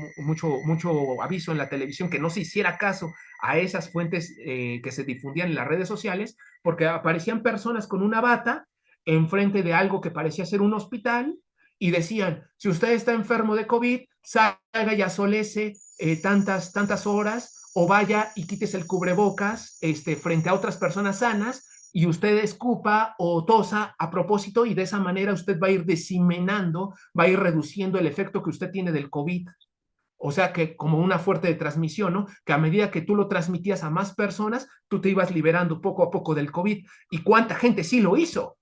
mucho aviso en la televisión que no se hiciera caso a esas fuentes que se difundían en las redes sociales, porque aparecían personas con una bata enfrente de algo que parecía ser un hospital y decían, si usted está enfermo de COVID, salga y asolece tantas horas o vaya y quítese el cubrebocas frente a otras personas sanas y usted escupa o tosa a propósito y de esa manera usted va a ir diseminando, va a ir reduciendo el efecto que usted tiene del COVID. O sea que como una fuerte de transmisión, ¿no? Que a medida que tú lo transmitías a más personas, tú te ibas liberando poco a poco del COVID. ¿Y cuánta gente sí lo hizo?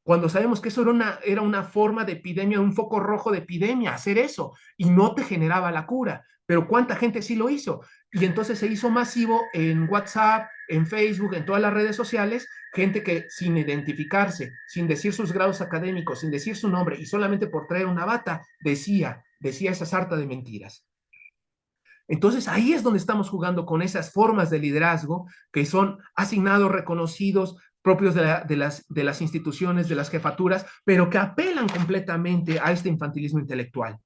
Cuando sabemos que eso era una forma de epidemia, un foco rojo de epidemia, hacer eso, y no te generaba la cura. Pero ¿cuánta gente sí lo hizo? Y entonces se hizo masivo en WhatsApp, en Facebook, en todas las redes sociales, gente que sin identificarse, sin decir sus grados académicos, sin decir su nombre, y solamente por traer una bata, decía esa sarta de mentiras. Entonces ahí es donde estamos jugando con esas formas de liderazgo que son asignados, reconocidos, propios de las instituciones, de las jefaturas, pero que apelan completamente a este infantilismo intelectual.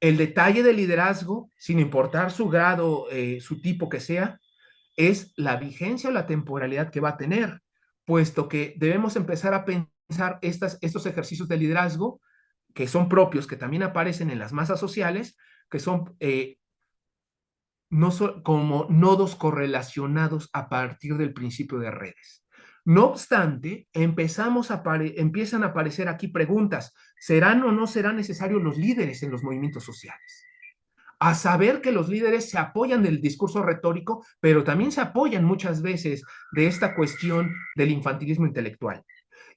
El detalle del liderazgo, sin importar su grado, su tipo que sea, es la vigencia o la temporalidad que va a tener, puesto que debemos empezar a pensar estos ejercicios de liderazgo que son propios, que también aparecen en las masas sociales, que son no como nodos correlacionados a partir del principio de redes. No obstante, empiezan a aparecer aquí preguntas. ¿Serán o no serán necesarios los líderes en los movimientos sociales? A saber que los líderes se apoyan del discurso retórico, pero también se apoyan muchas veces de esta cuestión del infantilismo intelectual.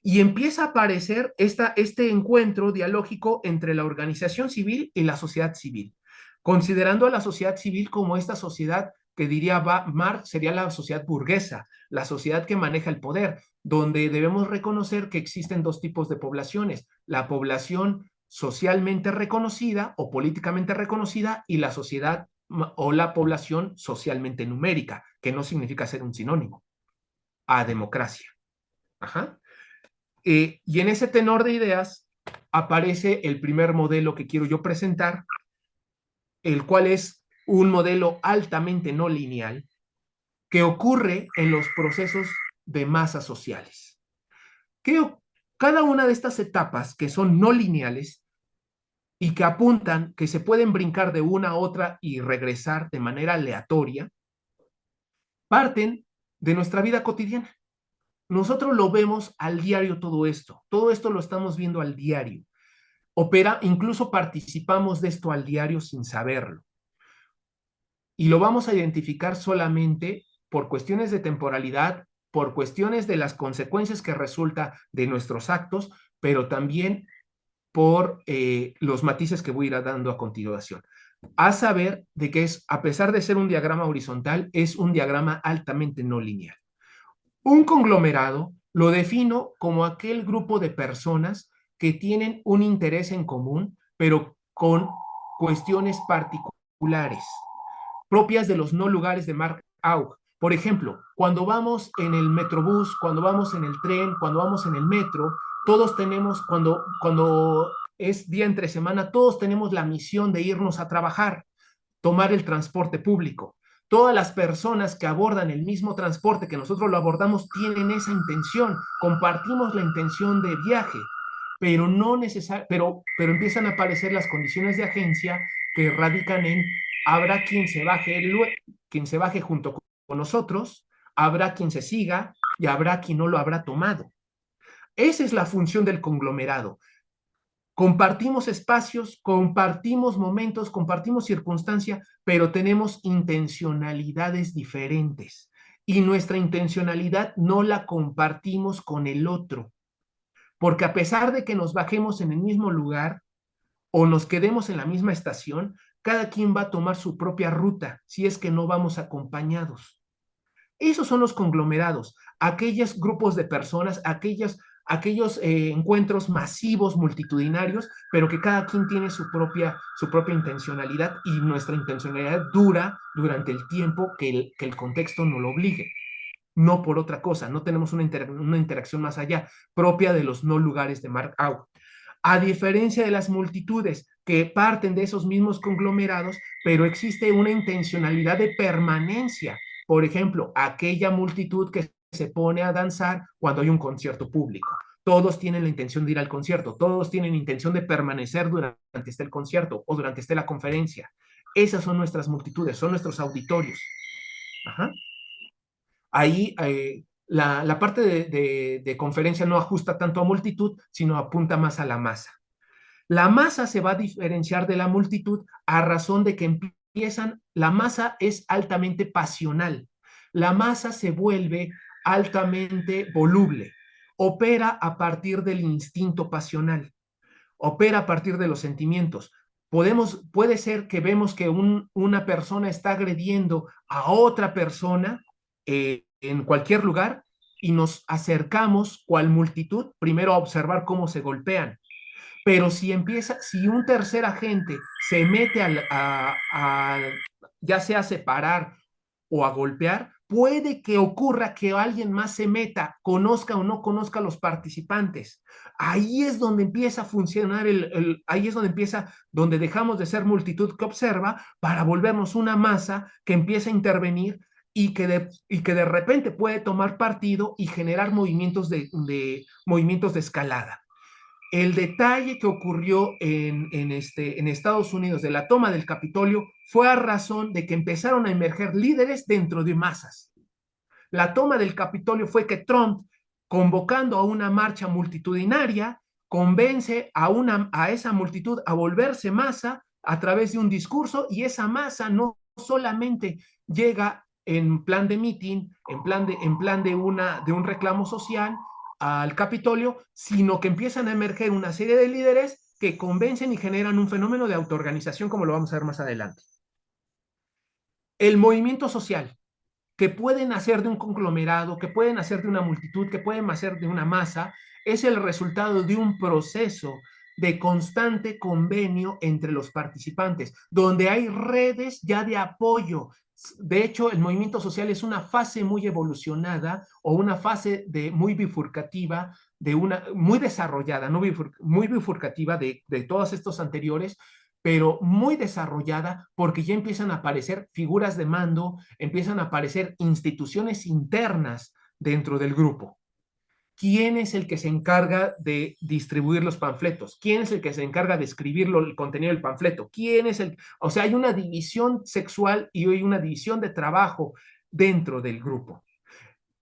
Y empieza a aparecer este encuentro dialógico entre la organización civil y la sociedad civil, considerando a la sociedad civil como esta sociedad que diría Marx sería la sociedad burguesa, la sociedad que maneja el poder, donde debemos reconocer que existen dos tipos de poblaciones, la población socialmente reconocida o políticamente reconocida y la sociedad o la población socialmente numérica, que no significa ser un sinónimo a democracia. Ajá. Y en ese tenor de ideas aparece el primer modelo que quiero yo presentar, el cual es un modelo altamente no lineal que ocurre en los procesos de masas sociales. Cada una de estas etapas que son no lineales y que apuntan que se pueden brincar de una a otra y regresar de manera aleatoria, parten de nuestra vida cotidiana. Nosotros lo vemos al diario todo esto lo estamos viendo al diario. Incluso participamos de esto al diario sin saberlo. Y lo vamos a identificar solamente por cuestiones de temporalidad, por cuestiones de las consecuencias que resulta de nuestros actos, pero también por los matices que voy a ir dando a continuación. A saber de que a pesar de ser un diagrama horizontal, es un diagrama altamente no lineal. Un conglomerado lo defino como aquel grupo de personas que tienen un interés en común, pero con cuestiones particulares, propias de los no lugares de Mark Aug. Por ejemplo, cuando vamos en el metrobús, cuando vamos en el tren, cuando vamos en el metro, todos tenemos, cuando es día entre semana, todos tenemos la misión de irnos a trabajar, tomar el transporte público. Todas las personas que abordan el mismo transporte que nosotros lo abordamos tienen esa intención, compartimos la intención de viaje, pero no pero empiezan a aparecer las condiciones de agencia que radican en habrá quien se baje junto con nosotros, habrá quien se siga y habrá quien no lo habrá tomado. Esa es la función del conglomerado. Compartimos espacios, compartimos momentos, compartimos circunstancias, pero tenemos intencionalidades diferentes y nuestra intencionalidad no la compartimos con el otro, porque a pesar de que nos bajemos en el mismo lugar o nos quedemos en la misma estación, cada quien va a tomar su propia ruta si es que no vamos acompañados. Esos son los conglomerados, aquellos grupos de personas, aquellos encuentros masivos, multitudinarios, pero que cada quien tiene su propia intencionalidad y nuestra intencionalidad dura durante el tiempo que el contexto nos lo obligue, no por otra cosa, no tenemos una interacción más allá, propia de los no lugares de Mark Out. A diferencia de las multitudes que parten de esos mismos conglomerados, pero existe una intencionalidad de permanencia. Por ejemplo, aquella multitud que se pone a danzar cuando hay un concierto público. Todos tienen la intención de ir al concierto, todos tienen intención de permanecer durante el concierto o durante la conferencia. Esas son nuestras multitudes, son nuestros auditorios. Ajá. Ahí la parte de conferencia no ajusta tanto a multitud, sino apunta más a la masa. La masa se va a diferenciar de la multitud a razón de que la masa es altamente pasional. La masa se vuelve altamente voluble. Opera a partir del instinto pasional. Opera a partir de los sentimientos. Puede ser que vemos que una persona está agrediendo a otra persona en cualquier lugar y nos acercamos cual multitud primero a observar cómo se golpean. Pero si un tercer agente se mete ya sea a separar o a golpear, puede que ocurra que alguien más se meta, conozca o no conozca a los participantes. Ahí es donde empieza a funcionar, ahí es donde dejamos de ser multitud que observa para volvernos una masa que empieza a intervenir y que de repente puede tomar partido y generar movimientos de escalada. El detalle que ocurrió en Estados Unidos de la toma del Capitolio fue a razón de que empezaron a emerger líderes dentro de masas. La toma del Capitolio fue que Trump, convocando a una marcha multitudinaria, convence a esa multitud a volverse masa a través de un discurso, y esa masa no solamente llega en plan de meeting, en plan de un reclamo social al Capitolio, sino que empiezan a emerger una serie de líderes que convencen y generan un fenómeno de autoorganización, como lo vamos a ver más adelante. El movimiento social, que pueden hacer de un conglomerado, que pueden hacer de una multitud, que pueden hacer de una masa, es el resultado de un proceso de constante convenio entre los participantes, donde hay redes ya de apoyo. De hecho, el movimiento social es una fase muy evolucionada o una fase muy bifurcativa, muy desarrollada, no muy bifurcativa de todos estos anteriores, pero muy desarrollada porque ya empiezan a aparecer figuras de mando, empiezan a aparecer instituciones internas dentro del grupo. ¿Quién es el que se encarga de distribuir los panfletos? ¿Quién es el que se encarga de escribir el contenido del panfleto? O sea, hay una división sexual y hay una división de trabajo dentro del grupo.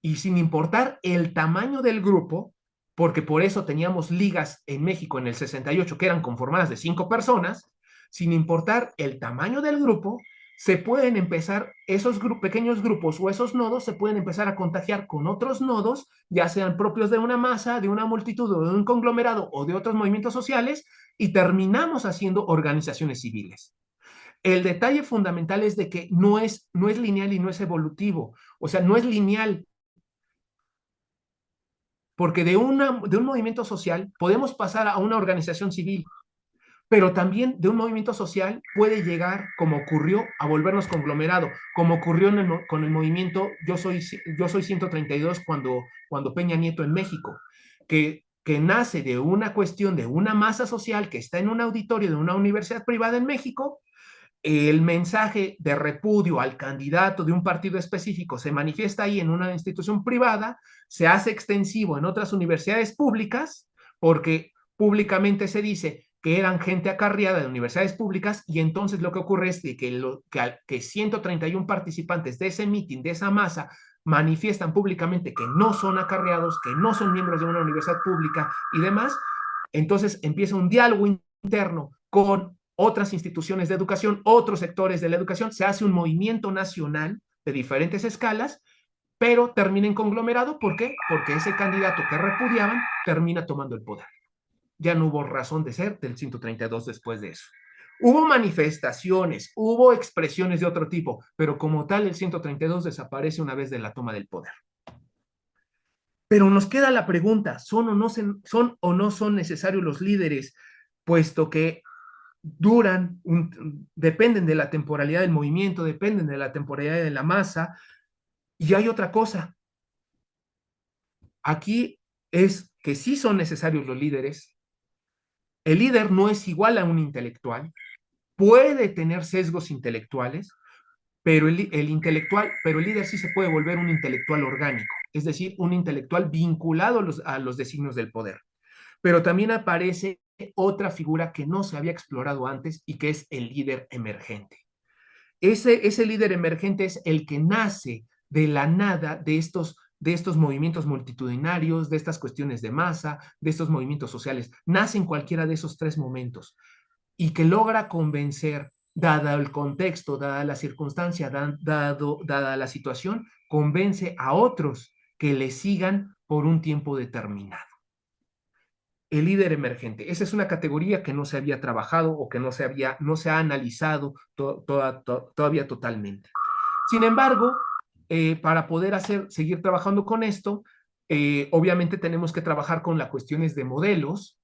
Y sin importar el tamaño del grupo, porque por eso teníamos ligas en México en el 68 que eran conformadas de 5 personas, sin importar el tamaño del grupo, se pueden empezar, esos pequeños grupos o esos nodos se pueden empezar a contagiar con otros nodos, ya sean propios de una masa, de una multitud o de un conglomerado o de otros movimientos sociales, y terminamos haciendo organizaciones civiles. El detalle fundamental es de que no es lineal y no es evolutivo, o sea, no es lineal, porque de un movimiento social podemos pasar a una organización civil, pero también de un movimiento social puede llegar, como ocurrió, a volvernos conglomerado, como ocurrió con el movimiento Yo Soy 132 cuando Peña Nieto en México, que nace de una cuestión de una masa social que está en un auditorio de una universidad privada en México. El mensaje de repudio al candidato de un partido específico se manifiesta ahí en una institución privada, se hace extensivo en otras universidades públicas, porque públicamente se dice que eran gente acarreada de universidades públicas, y entonces lo que ocurre es que 131 participantes de ese meeting, de esa masa, manifiestan públicamente que no son acarreados, que no son miembros de una universidad pública y demás. Entonces empieza un diálogo interno con otras instituciones de educación, otros sectores de la educación, se hace un movimiento nacional de diferentes escalas, pero termina en conglomerado. ¿Por qué? Porque ese candidato que repudiaban termina tomando el poder. Ya no hubo razón de ser del 132 después de eso. Hubo manifestaciones, hubo expresiones de otro tipo, pero como tal el 132 desaparece una vez de la toma del poder. Pero nos queda la pregunta, ¿son o no son necesarios los líderes? Puesto que dependen de la temporalidad del movimiento, dependen de la temporalidad de la masa. Y hay otra cosa. Aquí es que sí son necesarios los líderes. El líder no es igual a un intelectual, puede tener sesgos intelectuales, pero el líder sí se puede volver un intelectual orgánico, es decir, un intelectual vinculado a los designios del poder. Pero también aparece otra figura que no se había explorado antes y que es el líder emergente. Ese líder emergente es el que nace de la nada de estos movimientos multitudinarios, de estas cuestiones de masa, de estos movimientos sociales. Nace en cualquiera de esos tres momentos y que logra convencer, dada el contexto, dada la circunstancia, dada la situación, convence a otros que le sigan por un tiempo determinado. El líder emergente. Esa es una categoría que no se había trabajado o que no se ha analizado todavía totalmente. Sin embargo, para poder seguir trabajando con esto, obviamente tenemos que trabajar con las cuestiones de modelos.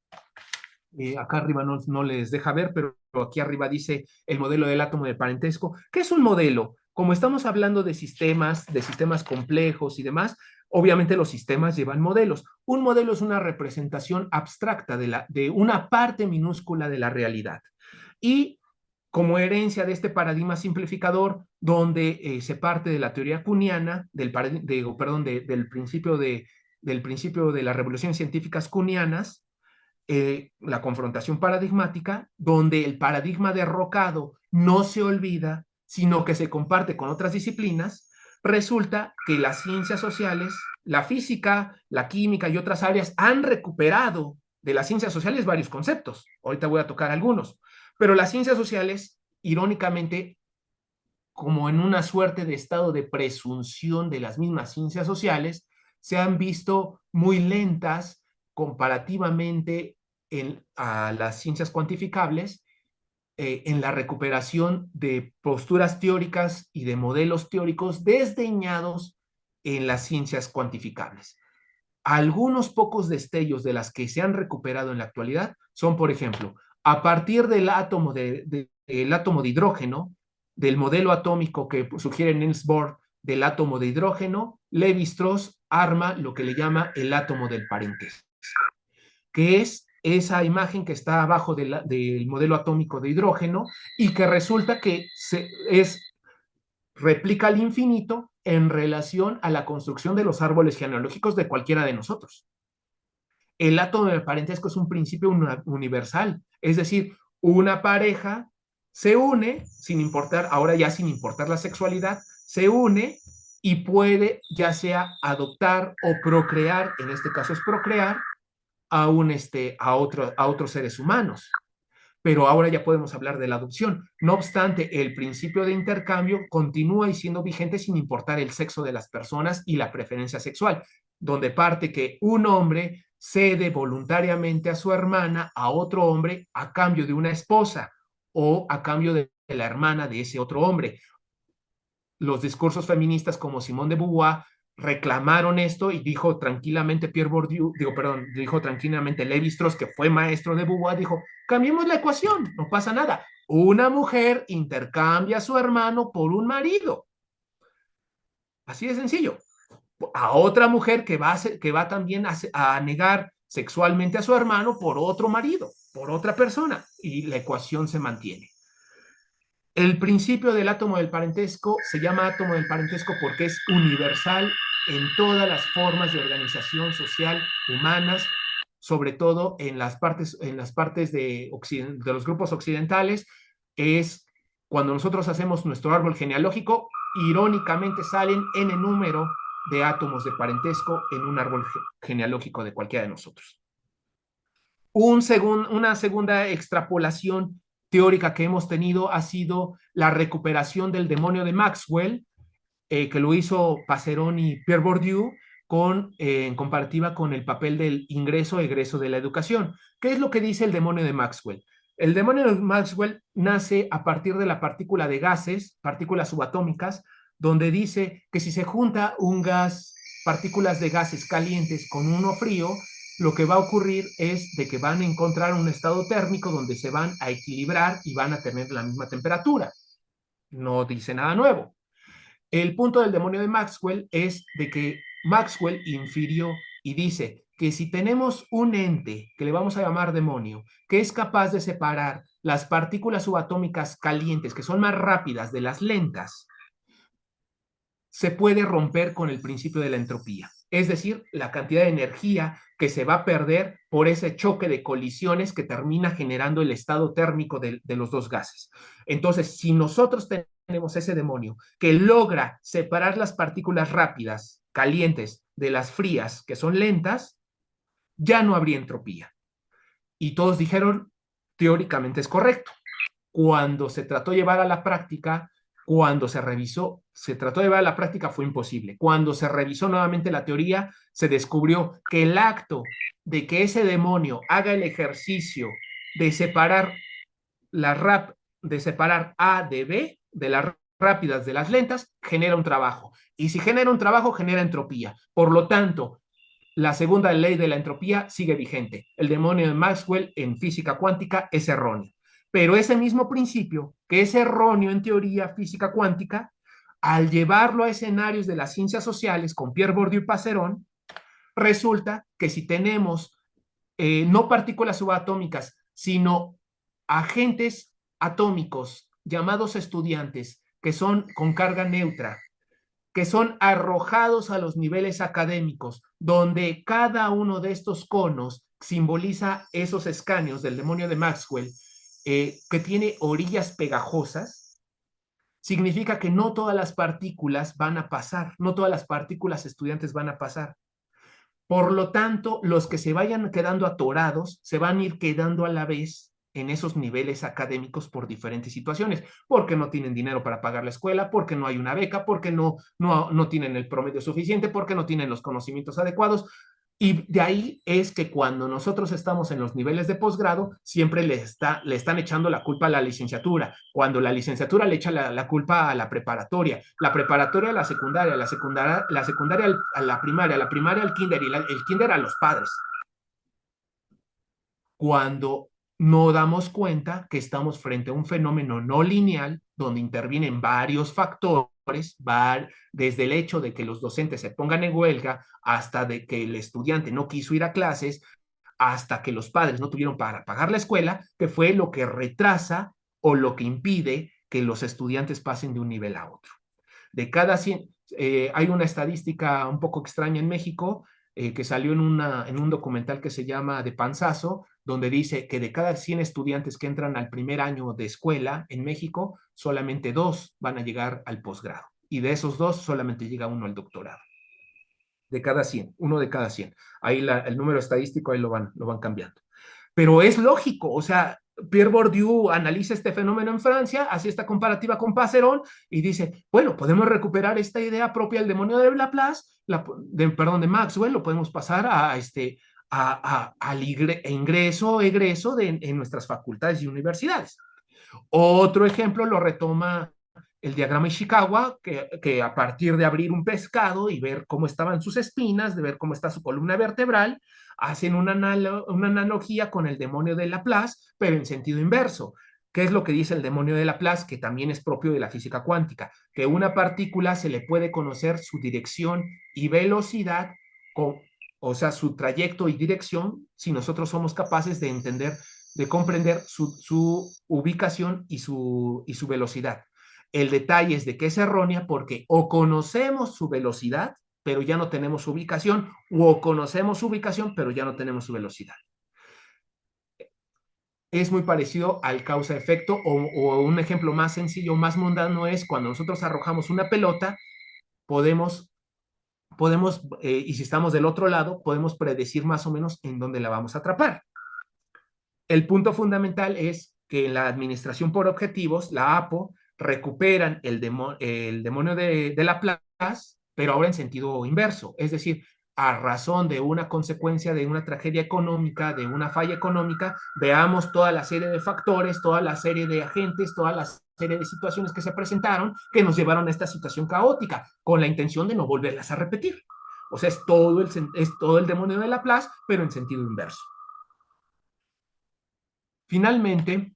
Acá arriba no les deja ver, pero aquí arriba dice el modelo del átomo de parentesco. ¿Qué es un modelo? Como estamos hablando de sistemas complejos y demás, obviamente los sistemas llevan modelos. Un modelo es una representación abstracta de una parte minúscula de la realidad. Y como herencia de este paradigma simplificador, donde se parte de la teoría kuhniana, del principio de las revoluciones científicas kuhnianas, la confrontación paradigmática, donde el paradigma derrocado no se olvida, sino que se comparte con otras disciplinas. Resulta que las ciencias sociales, la física, la química y otras áreas han recuperado de las ciencias sociales varios conceptos. Ahorita voy a tocar algunos, pero las ciencias sociales, irónicamente, como en una suerte de estado de presunción de las mismas ciencias sociales, se han visto muy lentas comparativamente a las ciencias cuantificables, en la recuperación de posturas teóricas y de modelos teóricos desdeñados en las ciencias cuantificables. Algunos pocos destellos de las que se han recuperado en la actualidad son, por ejemplo, a partir del átomo de hidrógeno, del modelo atómico que sugiere Niels Bohr del átomo de hidrógeno, Levi-Strauss arma lo que le llama el átomo del parentesco, que es esa imagen que está abajo del modelo atómico de hidrógeno y que resulta que replica al infinito en relación a la construcción de los árboles genealógicos de cualquiera de nosotros. El átomo del parentesco es un principio universal, es decir, una pareja se une sin importar, ahora ya sin importar la sexualidad, se une y puede ya sea adoptar o procrear, en este caso es procrear, a otros seres humanos. Pero ahora ya podemos hablar de la adopción. No obstante, el principio de intercambio continúa y siendo vigente sin importar el sexo de las personas y la preferencia sexual, donde parte que un hombre cede voluntariamente a su hermana a otro hombre a cambio de una esposa o a cambio de la hermana de ese otro hombre. Los discursos feministas como Simone de Beauvoir reclamaron esto y dijo tranquilamente dijo tranquilamente Levi-Strauss, que fue maestro de Beauvoir, dijo, cambiemos la ecuación, no pasa nada. Una mujer intercambia a su hermano por un marido. Así de sencillo. A otra mujer que va también a negar sexualmente a su hermano por otro marido, por otra persona, y la ecuación se mantiene. El principio del átomo del parentesco se llama átomo del parentesco porque es universal en todas las formas de organización social humanas sobre todo en las partes de los grupos occidentales, es cuando nosotros hacemos nuestro árbol genealógico, irónicamente salen n número de átomos de parentesco en un árbol genealógico de cualquiera de nosotros. Una segunda extrapolación teórica que hemos tenido ha sido la recuperación del demonio de Maxwell, que lo hizo Passerón y Pierre Bourdieu, en comparativa con el papel del ingreso-egreso de la educación. ¿Qué es lo que dice el demonio de Maxwell? El demonio de Maxwell nace a partir de la partícula de gases, partículas subatómicas, donde dice que si se junta un gas, partículas de gases calientes con uno frío, lo que va a ocurrir es de que van a encontrar un estado térmico donde se van a equilibrar y van a tener la misma temperatura. No dice nada nuevo. El punto del demonio de Maxwell es de que Maxwell infirió y dice que si tenemos un ente que le vamos a llamar demonio, que es capaz de separar las partículas subatómicas calientes, que son más rápidas, de las lentas, se puede romper con el principio de la entropía. Es decir, la cantidad de energía que se va a perder por ese choque de colisiones que termina generando el estado térmico de los dos gases. Entonces, si nosotros tenemos ese demonio que logra separar las partículas rápidas, calientes, de las frías, que son lentas, ya no habría entropía. Y todos dijeron, teóricamente es correcto. Cuando se trató de llevar a la práctica, cuando se trató de llevar a la práctica fue imposible. Cuando se revisó nuevamente la teoría, se descubrió que el acto de que ese demonio haga el ejercicio de separar A de B, de las rápidas de las lentas, genera un trabajo. Y si genera un trabajo, genera entropía. Por lo tanto, la segunda ley de la entropía sigue vigente. El demonio de Maxwell en física cuántica es erróneo. Pero ese mismo principio, que es erróneo en teoría física cuántica, al llevarlo a escenarios de las ciencias sociales con Pierre Bourdieu y Passerón, resulta que si tenemos no partículas subatómicas, sino agentes atómicos llamados estudiantes, que son con carga neutra, que son arrojados a los niveles académicos, donde cada uno de estos conos simboliza esos escaneos del demonio de Maxwell, que tiene orillas pegajosas, significa que no todas las partículas van a pasar, no todas las partículas estudiantes van a pasar. Por lo tanto, los que se vayan quedando atorados se van a ir quedando a la vez en esos niveles académicos por diferentes situaciones, porque no tienen dinero para pagar la escuela, porque no hay una beca, porque no tienen el promedio suficiente, porque no tienen los conocimientos adecuados. Y de ahí es que cuando nosotros estamos en los niveles de posgrado, siempre le están echando la culpa a la licenciatura, cuando la licenciatura le echa la culpa a la preparatoria a la secundaria, la secundaria a la primaria al kinder y el kinder a los padres. Cuando no damos cuenta que estamos frente a un fenómeno no lineal donde intervienen varios factores, desde el hecho de que los docentes se pongan en huelga, hasta de que el estudiante no quiso ir a clases, hasta que los padres no tuvieron para pagar la escuela, que fue lo que retrasa o lo que impide que los estudiantes pasen de un nivel a otro. De cada 100, hay una estadística un poco extraña en México, que salió en un documental que se llama De Panzazo, donde dice que de cada 100 estudiantes que entran al primer año de escuela en México, solamente 2 van a llegar al posgrado. Y de esos 2, solamente llega uno al doctorado. De cada 100, uno de cada 100. Ahí el número estadístico, ahí lo van cambiando. Pero es lógico, o sea, Pierre Bourdieu analiza este fenómeno en Francia, hace esta comparativa con Passerón y dice, bueno, podemos recuperar esta idea propia del demonio de Laplace, de Maxwell, lo podemos pasar al ingreso-egreso en nuestras facultades y universidades. Otro ejemplo lo retoma el diagrama Ishikawa, que a partir de abrir un pescado y ver cómo estaban sus espinas, de ver cómo está su columna vertebral, hacen una analogía con el demonio de Laplace, pero en sentido inverso. ¿Qué es lo que dice el demonio de Laplace? Que también es propio de la física cuántica, que una partícula se le puede conocer su dirección y velocidad, o sea, su trayecto y dirección, si nosotros somos capaces de entender, de comprender su ubicación y su velocidad. El detalle es de que es errónea porque o conocemos su velocidad pero ya no tenemos su ubicación, o conocemos su ubicación, pero ya no tenemos su velocidad. Es muy parecido al causa-efecto, o un ejemplo más sencillo, más mundano es cuando nosotros arrojamos una pelota, podemos, y si estamos del otro lado, podemos predecir más o menos en dónde la vamos a atrapar. El punto fundamental es que en la administración por objetivos, la APO, recuperan el demonio de Laplace, pero ahora en sentido inverso, es decir, a razón de una consecuencia de una tragedia económica, de una falla económica, veamos toda la serie de factores, toda la serie de agentes, toda la serie de situaciones que se presentaron que nos llevaron a esta situación caótica, con la intención de no volverlas a repetir. O sea, es todo el demonio de Laplace, pero en sentido inverso. Finalmente,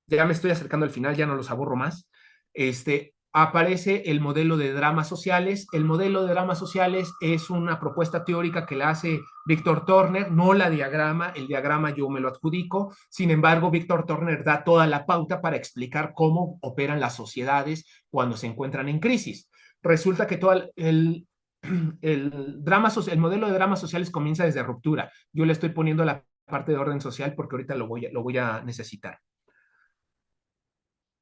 ya me estoy acercando al final, ya no los aburro más, aparece el modelo de dramas sociales. El modelo de dramas sociales es una propuesta teórica que la hace Víctor Turner, no la diagrama, el diagrama yo me lo adjudico. Sin embargo, Víctor Turner da toda la pauta para explicar cómo operan las sociedades cuando se encuentran en crisis. Resulta que todo el modelo de dramas sociales comienza desde ruptura. Yo le estoy poniendo la parte de orden social porque ahorita lo voy a necesitar.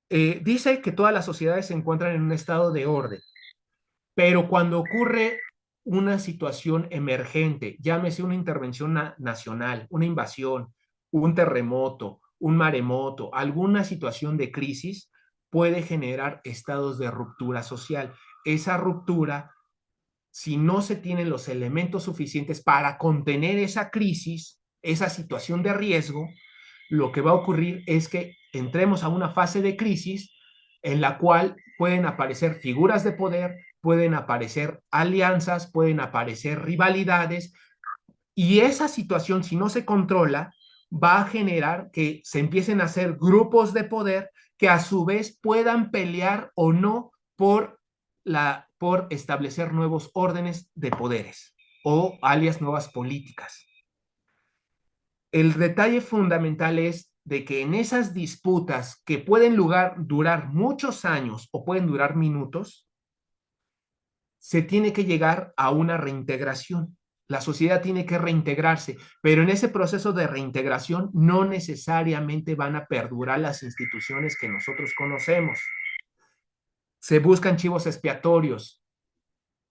Dice que todas las sociedades se encuentran en un estado de orden, pero cuando ocurre una situación emergente, llámese una intervención nacional, una invasión, un terremoto, un maremoto, alguna situación de crisis, puede generar estados de ruptura social. Esa ruptura, si no se tienen los elementos suficientes para contener esa crisis, esa situación de riesgo, lo que va a ocurrir es que entremos a una fase de crisis en la cual pueden aparecer figuras de poder, pueden aparecer alianzas, pueden aparecer rivalidades, y esa situación, si no se controla, va a generar que se empiecen a hacer grupos de poder que a su vez puedan pelear o no por establecer nuevos órdenes de poderes o alias nuevas políticas. El detalle fundamental es de que en esas disputas que pueden durar muchos años o pueden durar minutos, se tiene que llegar a una reintegración. La sociedad tiene que reintegrarse, pero en ese proceso de reintegración no necesariamente van a perdurar las instituciones que nosotros conocemos. Se buscan chivos expiatorios.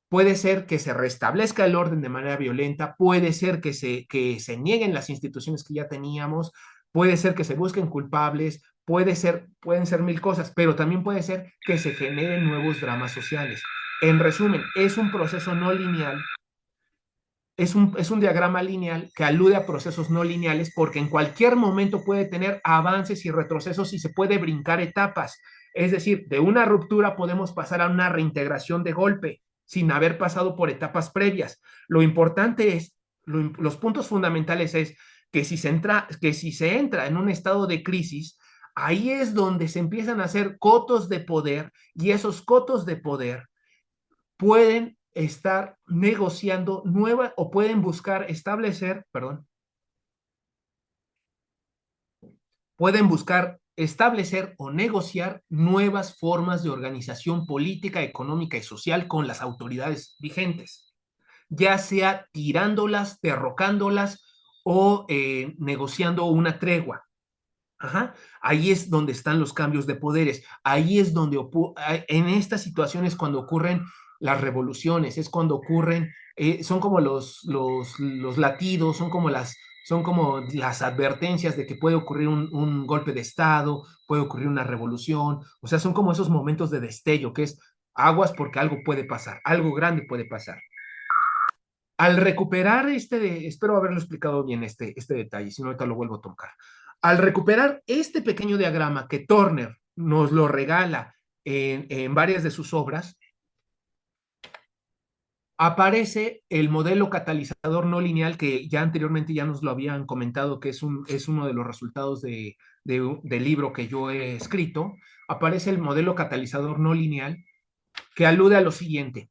Puede ser que se restablezca el orden de manera violenta, puede ser que se nieguen las instituciones que ya teníamos, puede ser que se busquen culpables, pueden ser mil cosas, pero también puede ser que se generen nuevos dramas sociales. En resumen, es un proceso no lineal, es un diagrama lineal que alude a procesos no lineales porque en cualquier momento puede tener avances y retrocesos y se puede brincar etapas. Es decir, de una ruptura podemos pasar a una reintegración de golpe sin haber pasado por etapas previas. Lo importante es, los puntos fundamentales es que si se entra en un estado de crisis, ahí es donde se empiezan a hacer cotos de poder y esos cotos de poder pueden estar negociando nuevas o pueden buscar establecer o negociar nuevas formas de organización política, económica y social con las autoridades vigentes, ya sea tirándolas, derrocándolas o negociando una tregua. Ajá. Ahí es donde están los cambios de poderes, ahí es donde en estas situaciones cuando ocurren las revoluciones, es cuando ocurren, son como los latidos, son como las advertencias de que puede ocurrir un golpe de Estado, puede ocurrir una revolución, o sea, son como esos momentos de destello, que es aguas porque algo puede pasar, algo grande puede pasar. Al recuperar espero haberlo explicado bien este detalle, si no ahorita lo vuelvo a tocar. Al recuperar este pequeño diagrama que Turner nos lo regala en varias de sus obras, aparece el modelo catalizador no lineal que ya anteriormente ya nos lo habían comentado, que es uno de los resultados del libro que yo he escrito. Aparece el modelo catalizador no lineal que alude a lo siguiente.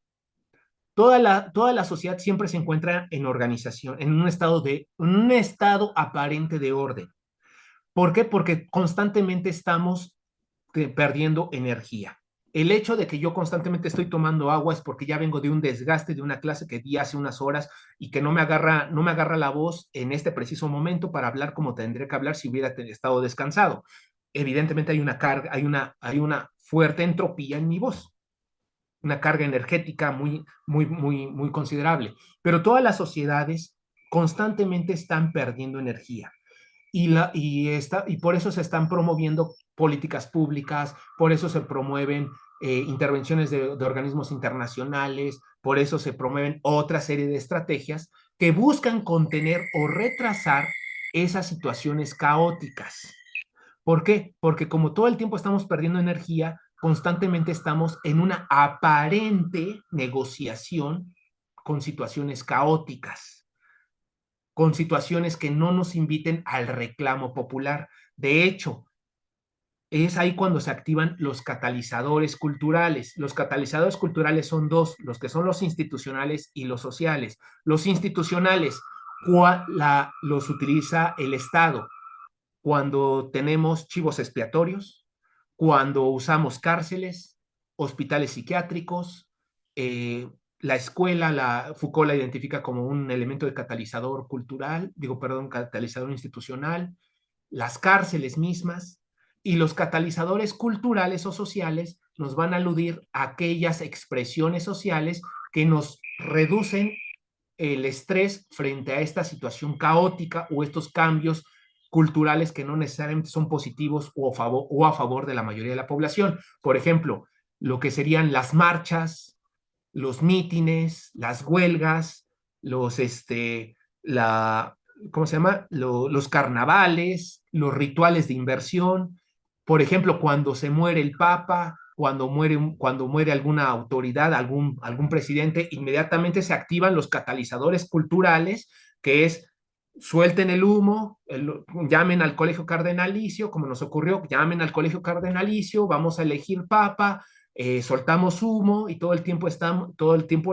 Toda la sociedad siempre se encuentra en organización, en un estado aparente de orden. ¿Por qué? Porque constantemente estamos perdiendo energía. El hecho de que yo constantemente estoy tomando agua es porque ya vengo de un desgaste de una clase que di hace unas horas y que no me agarra la voz en este preciso momento para hablar como tendré que hablar si hubiera estado descansado. Evidentemente hay una carga, hay una fuerte entropía en mi voz, una carga energética muy considerable. Pero todas las sociedades constantemente están perdiendo energía y por eso se están promoviendo políticas públicas, por eso se promueven intervenciones de organismos internacionales, por eso se promueven otra serie de estrategias que buscan contener o retrasar esas situaciones caóticas. ¿Por qué? Porque como todo el tiempo estamos perdiendo energía, constantemente estamos en una aparente negociación con situaciones caóticas, con situaciones que no nos inviten al reclamo popular. De hecho, es ahí cuando se activan los catalizadores culturales. Los catalizadores culturales son dos, los que son los institucionales y los sociales. Los institucionales los utiliza el Estado cuando tenemos chivos expiatorios, cuando usamos cárceles, hospitales psiquiátricos, la escuela, Foucault la identifica como un elemento de catalizador cultural, catalizador institucional, las cárceles mismas y los catalizadores culturales o sociales nos van a aludir a aquellas expresiones sociales que nos reducen el estrés frente a esta situación caótica o estos cambios culturales que no necesariamente son positivos o a favor de la mayoría de la población. Por ejemplo, lo que serían las marchas, los mítines, las huelgas, la, ¿cómo se llama? Los carnavales, los rituales de inversión. Por ejemplo, cuando se muere el Papa, cuando muere alguna autoridad, algún presidente, inmediatamente se activan los catalizadores culturales, que es suelten el humo, llamen al colegio cardenalicio, como nos ocurrió, llamen al colegio cardenalicio, vamos a elegir papa, soltamos humo y todo el tiempo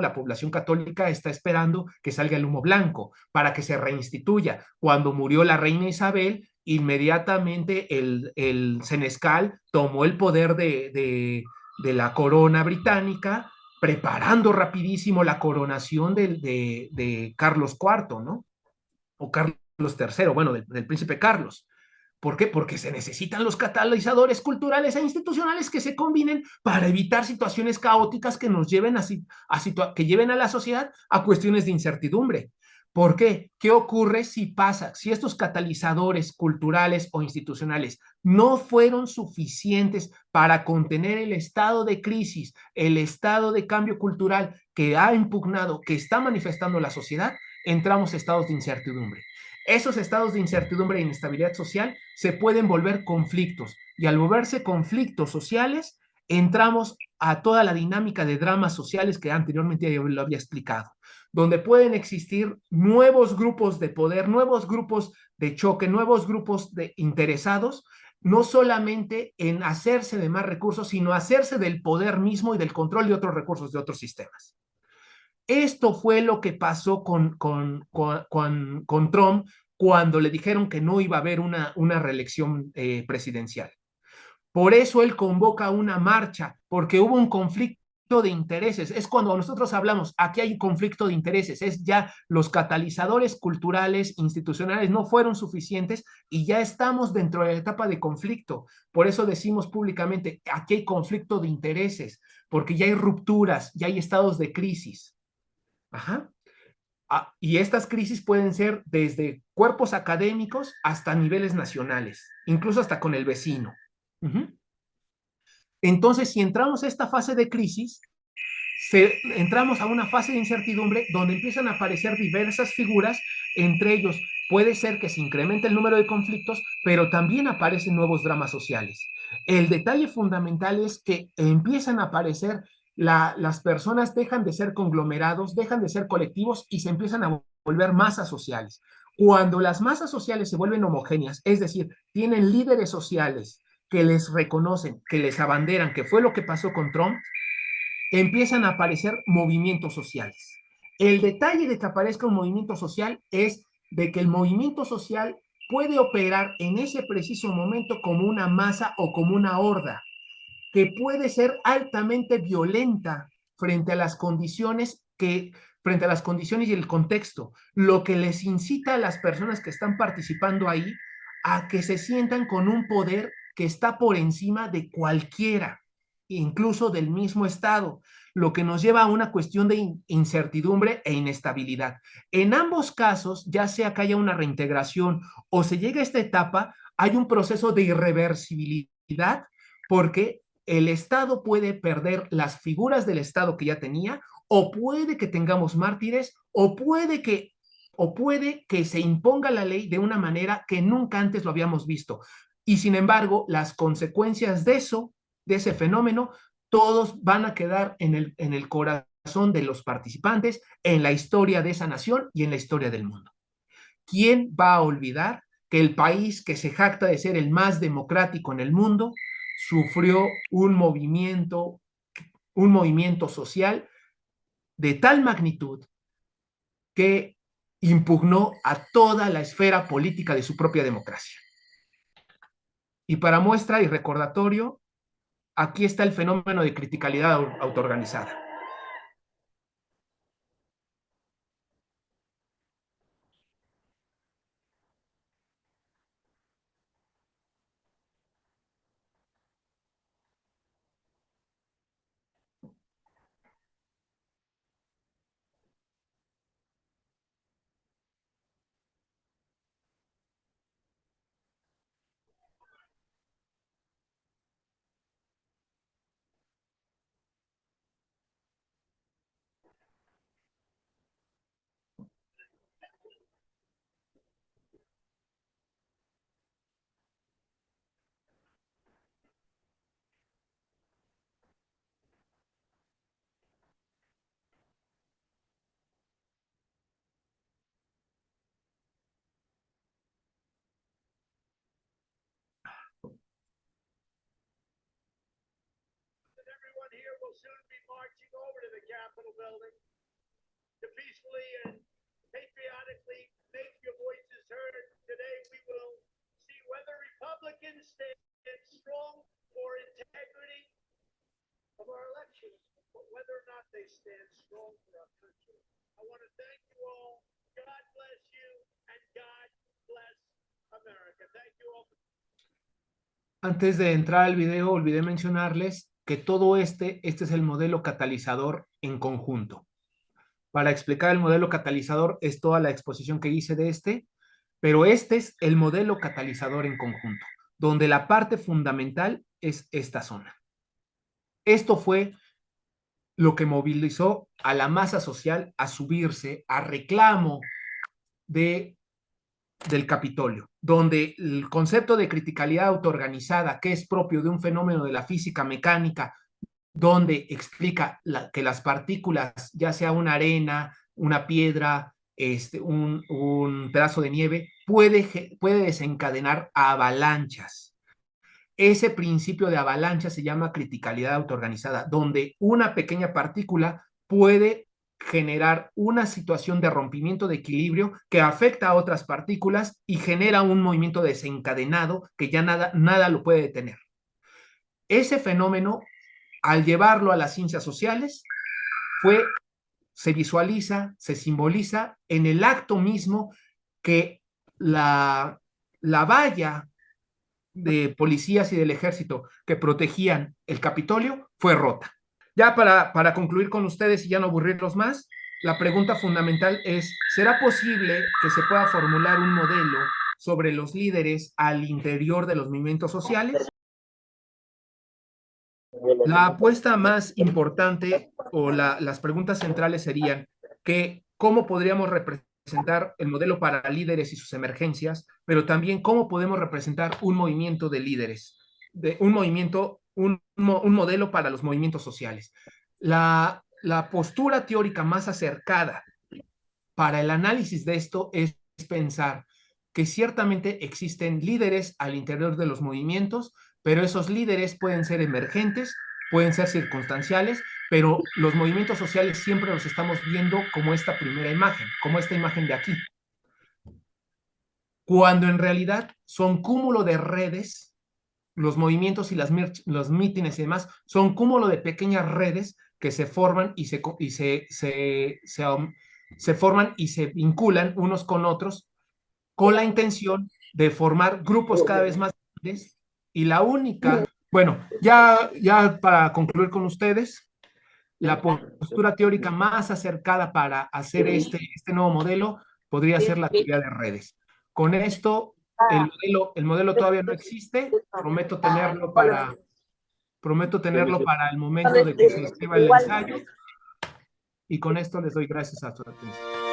la población católica está esperando que salga el humo blanco para que se reinstituya. Cuando murió la reina Isabel, inmediatamente el senescal tomó el poder de la corona británica, preparando rapidísimo la coronación de Carlos IV, ¿no? O Carlos III, bueno, del príncipe Carlos. ¿Por qué? Porque se necesitan los catalizadores culturales e institucionales que se combinen para evitar situaciones caóticas que nos lleven que lleven a la sociedad a cuestiones de incertidumbre. ¿Por qué? ¿Qué ocurre si estos catalizadores culturales o institucionales no fueron suficientes para contener el estado de crisis, el estado de cambio cultural que ha impugnado, que está manifestando la sociedad? Entramos a estados de incertidumbre. Esos estados de incertidumbre e inestabilidad social se pueden volver conflictos y al volverse conflictos sociales entramos a toda la dinámica de dramas sociales que anteriormente yo lo había explicado, donde pueden existir nuevos grupos de poder, nuevos grupos de choque, nuevos grupos de interesados, no solamente en hacerse de más recursos, sino hacerse del poder mismo y del control de otros recursos de otros sistemas. Esto fue lo que pasó con Trump cuando le dijeron que no iba a haber una reelección presidencial. Por eso él convoca una marcha, porque hubo un conflicto de intereses. Es cuando nosotros hablamos, aquí hay un conflicto de intereses, es ya los catalizadores culturales, institucionales no fueron suficientes y ya estamos dentro de la etapa de conflicto. Por eso decimos públicamente, aquí hay conflicto de intereses, porque ya hay rupturas, ya hay estados de crisis. Ajá. Y estas crisis pueden ser desde cuerpos académicos hasta niveles nacionales, incluso hasta con el vecino. Entonces, si entramos a esta fase de crisis, entramos a una fase de incertidumbre donde empiezan a aparecer diversas figuras, entre ellos puede ser que se incremente el número de conflictos, pero también aparecen nuevos dramas sociales. El detalle fundamental es que empiezan a aparecer las personas dejan de ser conglomerados, dejan de ser colectivos y se empiezan a volver masas sociales. Cuando las masas sociales se vuelven homogéneas, es decir, tienen líderes sociales que les reconocen, que les abanderan, que fue lo que pasó con Trump, empiezan a aparecer movimientos sociales. El detalle de que aparezca un movimiento social es de que el movimiento social puede operar en ese preciso momento como una masa o como una horda. que puede ser altamente violenta frente a las condiciones frente a las condiciones y el contexto, lo que les incita a las personas que están participando ahí a que se sientan con un poder que está por encima de cualquiera, incluso del mismo Estado, lo que nos lleva a una cuestión de incertidumbre e inestabilidad. En ambos casos, ya sea que haya una reintegración o se llegue a esta etapa, hay un proceso de irreversibilidad porque el Estado puede perder las figuras del Estado que ya tenía, o puede que tengamos mártires, o puede que se imponga la ley de una manera que nunca antes lo habíamos visto. Y sin embargo, las consecuencias de eso, de ese fenómeno, todos van a quedar en el corazón de los participantes, en la historia de esa nación y en la historia del mundo. ¿Quién va a olvidar que el país que se jacta de ser el más democrático en el mundo sufrió un movimiento social de tal magnitud que impugnó a toda la esfera política de su propia democracia? Y para muestra y recordatorio, aquí está el fenómeno de criticalidad autoorganizada. To peacefully and patriotically make your voices heard. Today we will see whether Republicans stand strong for integrity of our elections, but whether or not they stand strong for our country. I want to thank you all. God bless you and God bless America. Thank you all. Antes de entrar al video, olvidé mencionarles que todo este es el modelo catalizador en conjunto. Para explicar el modelo catalizador es toda la exposición que hice de pero este es el modelo catalizador en conjunto, donde la parte fundamental es esta zona. Esto fue lo que movilizó a la masa social a subirse a reclamo del Capitolio, donde el concepto de criticalidad autoorganizada, que es propio de un fenómeno de la física mecánica, donde explica que las partículas, ya sea una arena, una piedra, un pedazo de nieve, puede desencadenar avalanchas. Ese principio de avalancha se llama criticalidad autoorganizada, donde una pequeña partícula puede generar una situación de rompimiento de equilibrio que afecta a otras partículas y genera un movimiento desencadenado que ya nada lo puede detener. Ese fenómeno, al llevarlo a las ciencias sociales, se visualiza, se simboliza en el acto mismo que la valla de policías y del ejército que protegían el Capitolio fue rota. Ya para concluir con ustedes y ya no aburrirlos más, la pregunta fundamental es, ¿será posible que se pueda formular un modelo sobre los líderes al interior de los movimientos sociales? La apuesta más importante o las preguntas centrales serían que cómo podríamos representar el modelo para líderes y sus emergencias, pero también cómo podemos representar un movimiento de líderes, un modelo para los movimientos sociales. La postura teórica más acercada para el análisis de esto es pensar que ciertamente existen líderes al interior de los movimientos, pero esos líderes pueden ser emergentes, pueden ser circunstanciales, pero los movimientos sociales siempre los estamos viendo como esta primera imagen, como esta imagen de aquí. Cuando en realidad son cúmulo de redes los movimientos y los mítines y demás son cúmulo de pequeñas redes que se forman y se forman y se vinculan unos con otros con la intención de formar grupos cada vez más grandes. Y la única, bueno, ya para concluir con ustedes, la postura teórica más acercada para hacer este nuevo modelo podría ser la teoría de redes. Con esto, el modelo todavía no existe, prometo tenerlo para el momento de que se escriba el ensayo, y con esto les doy gracias a su atención.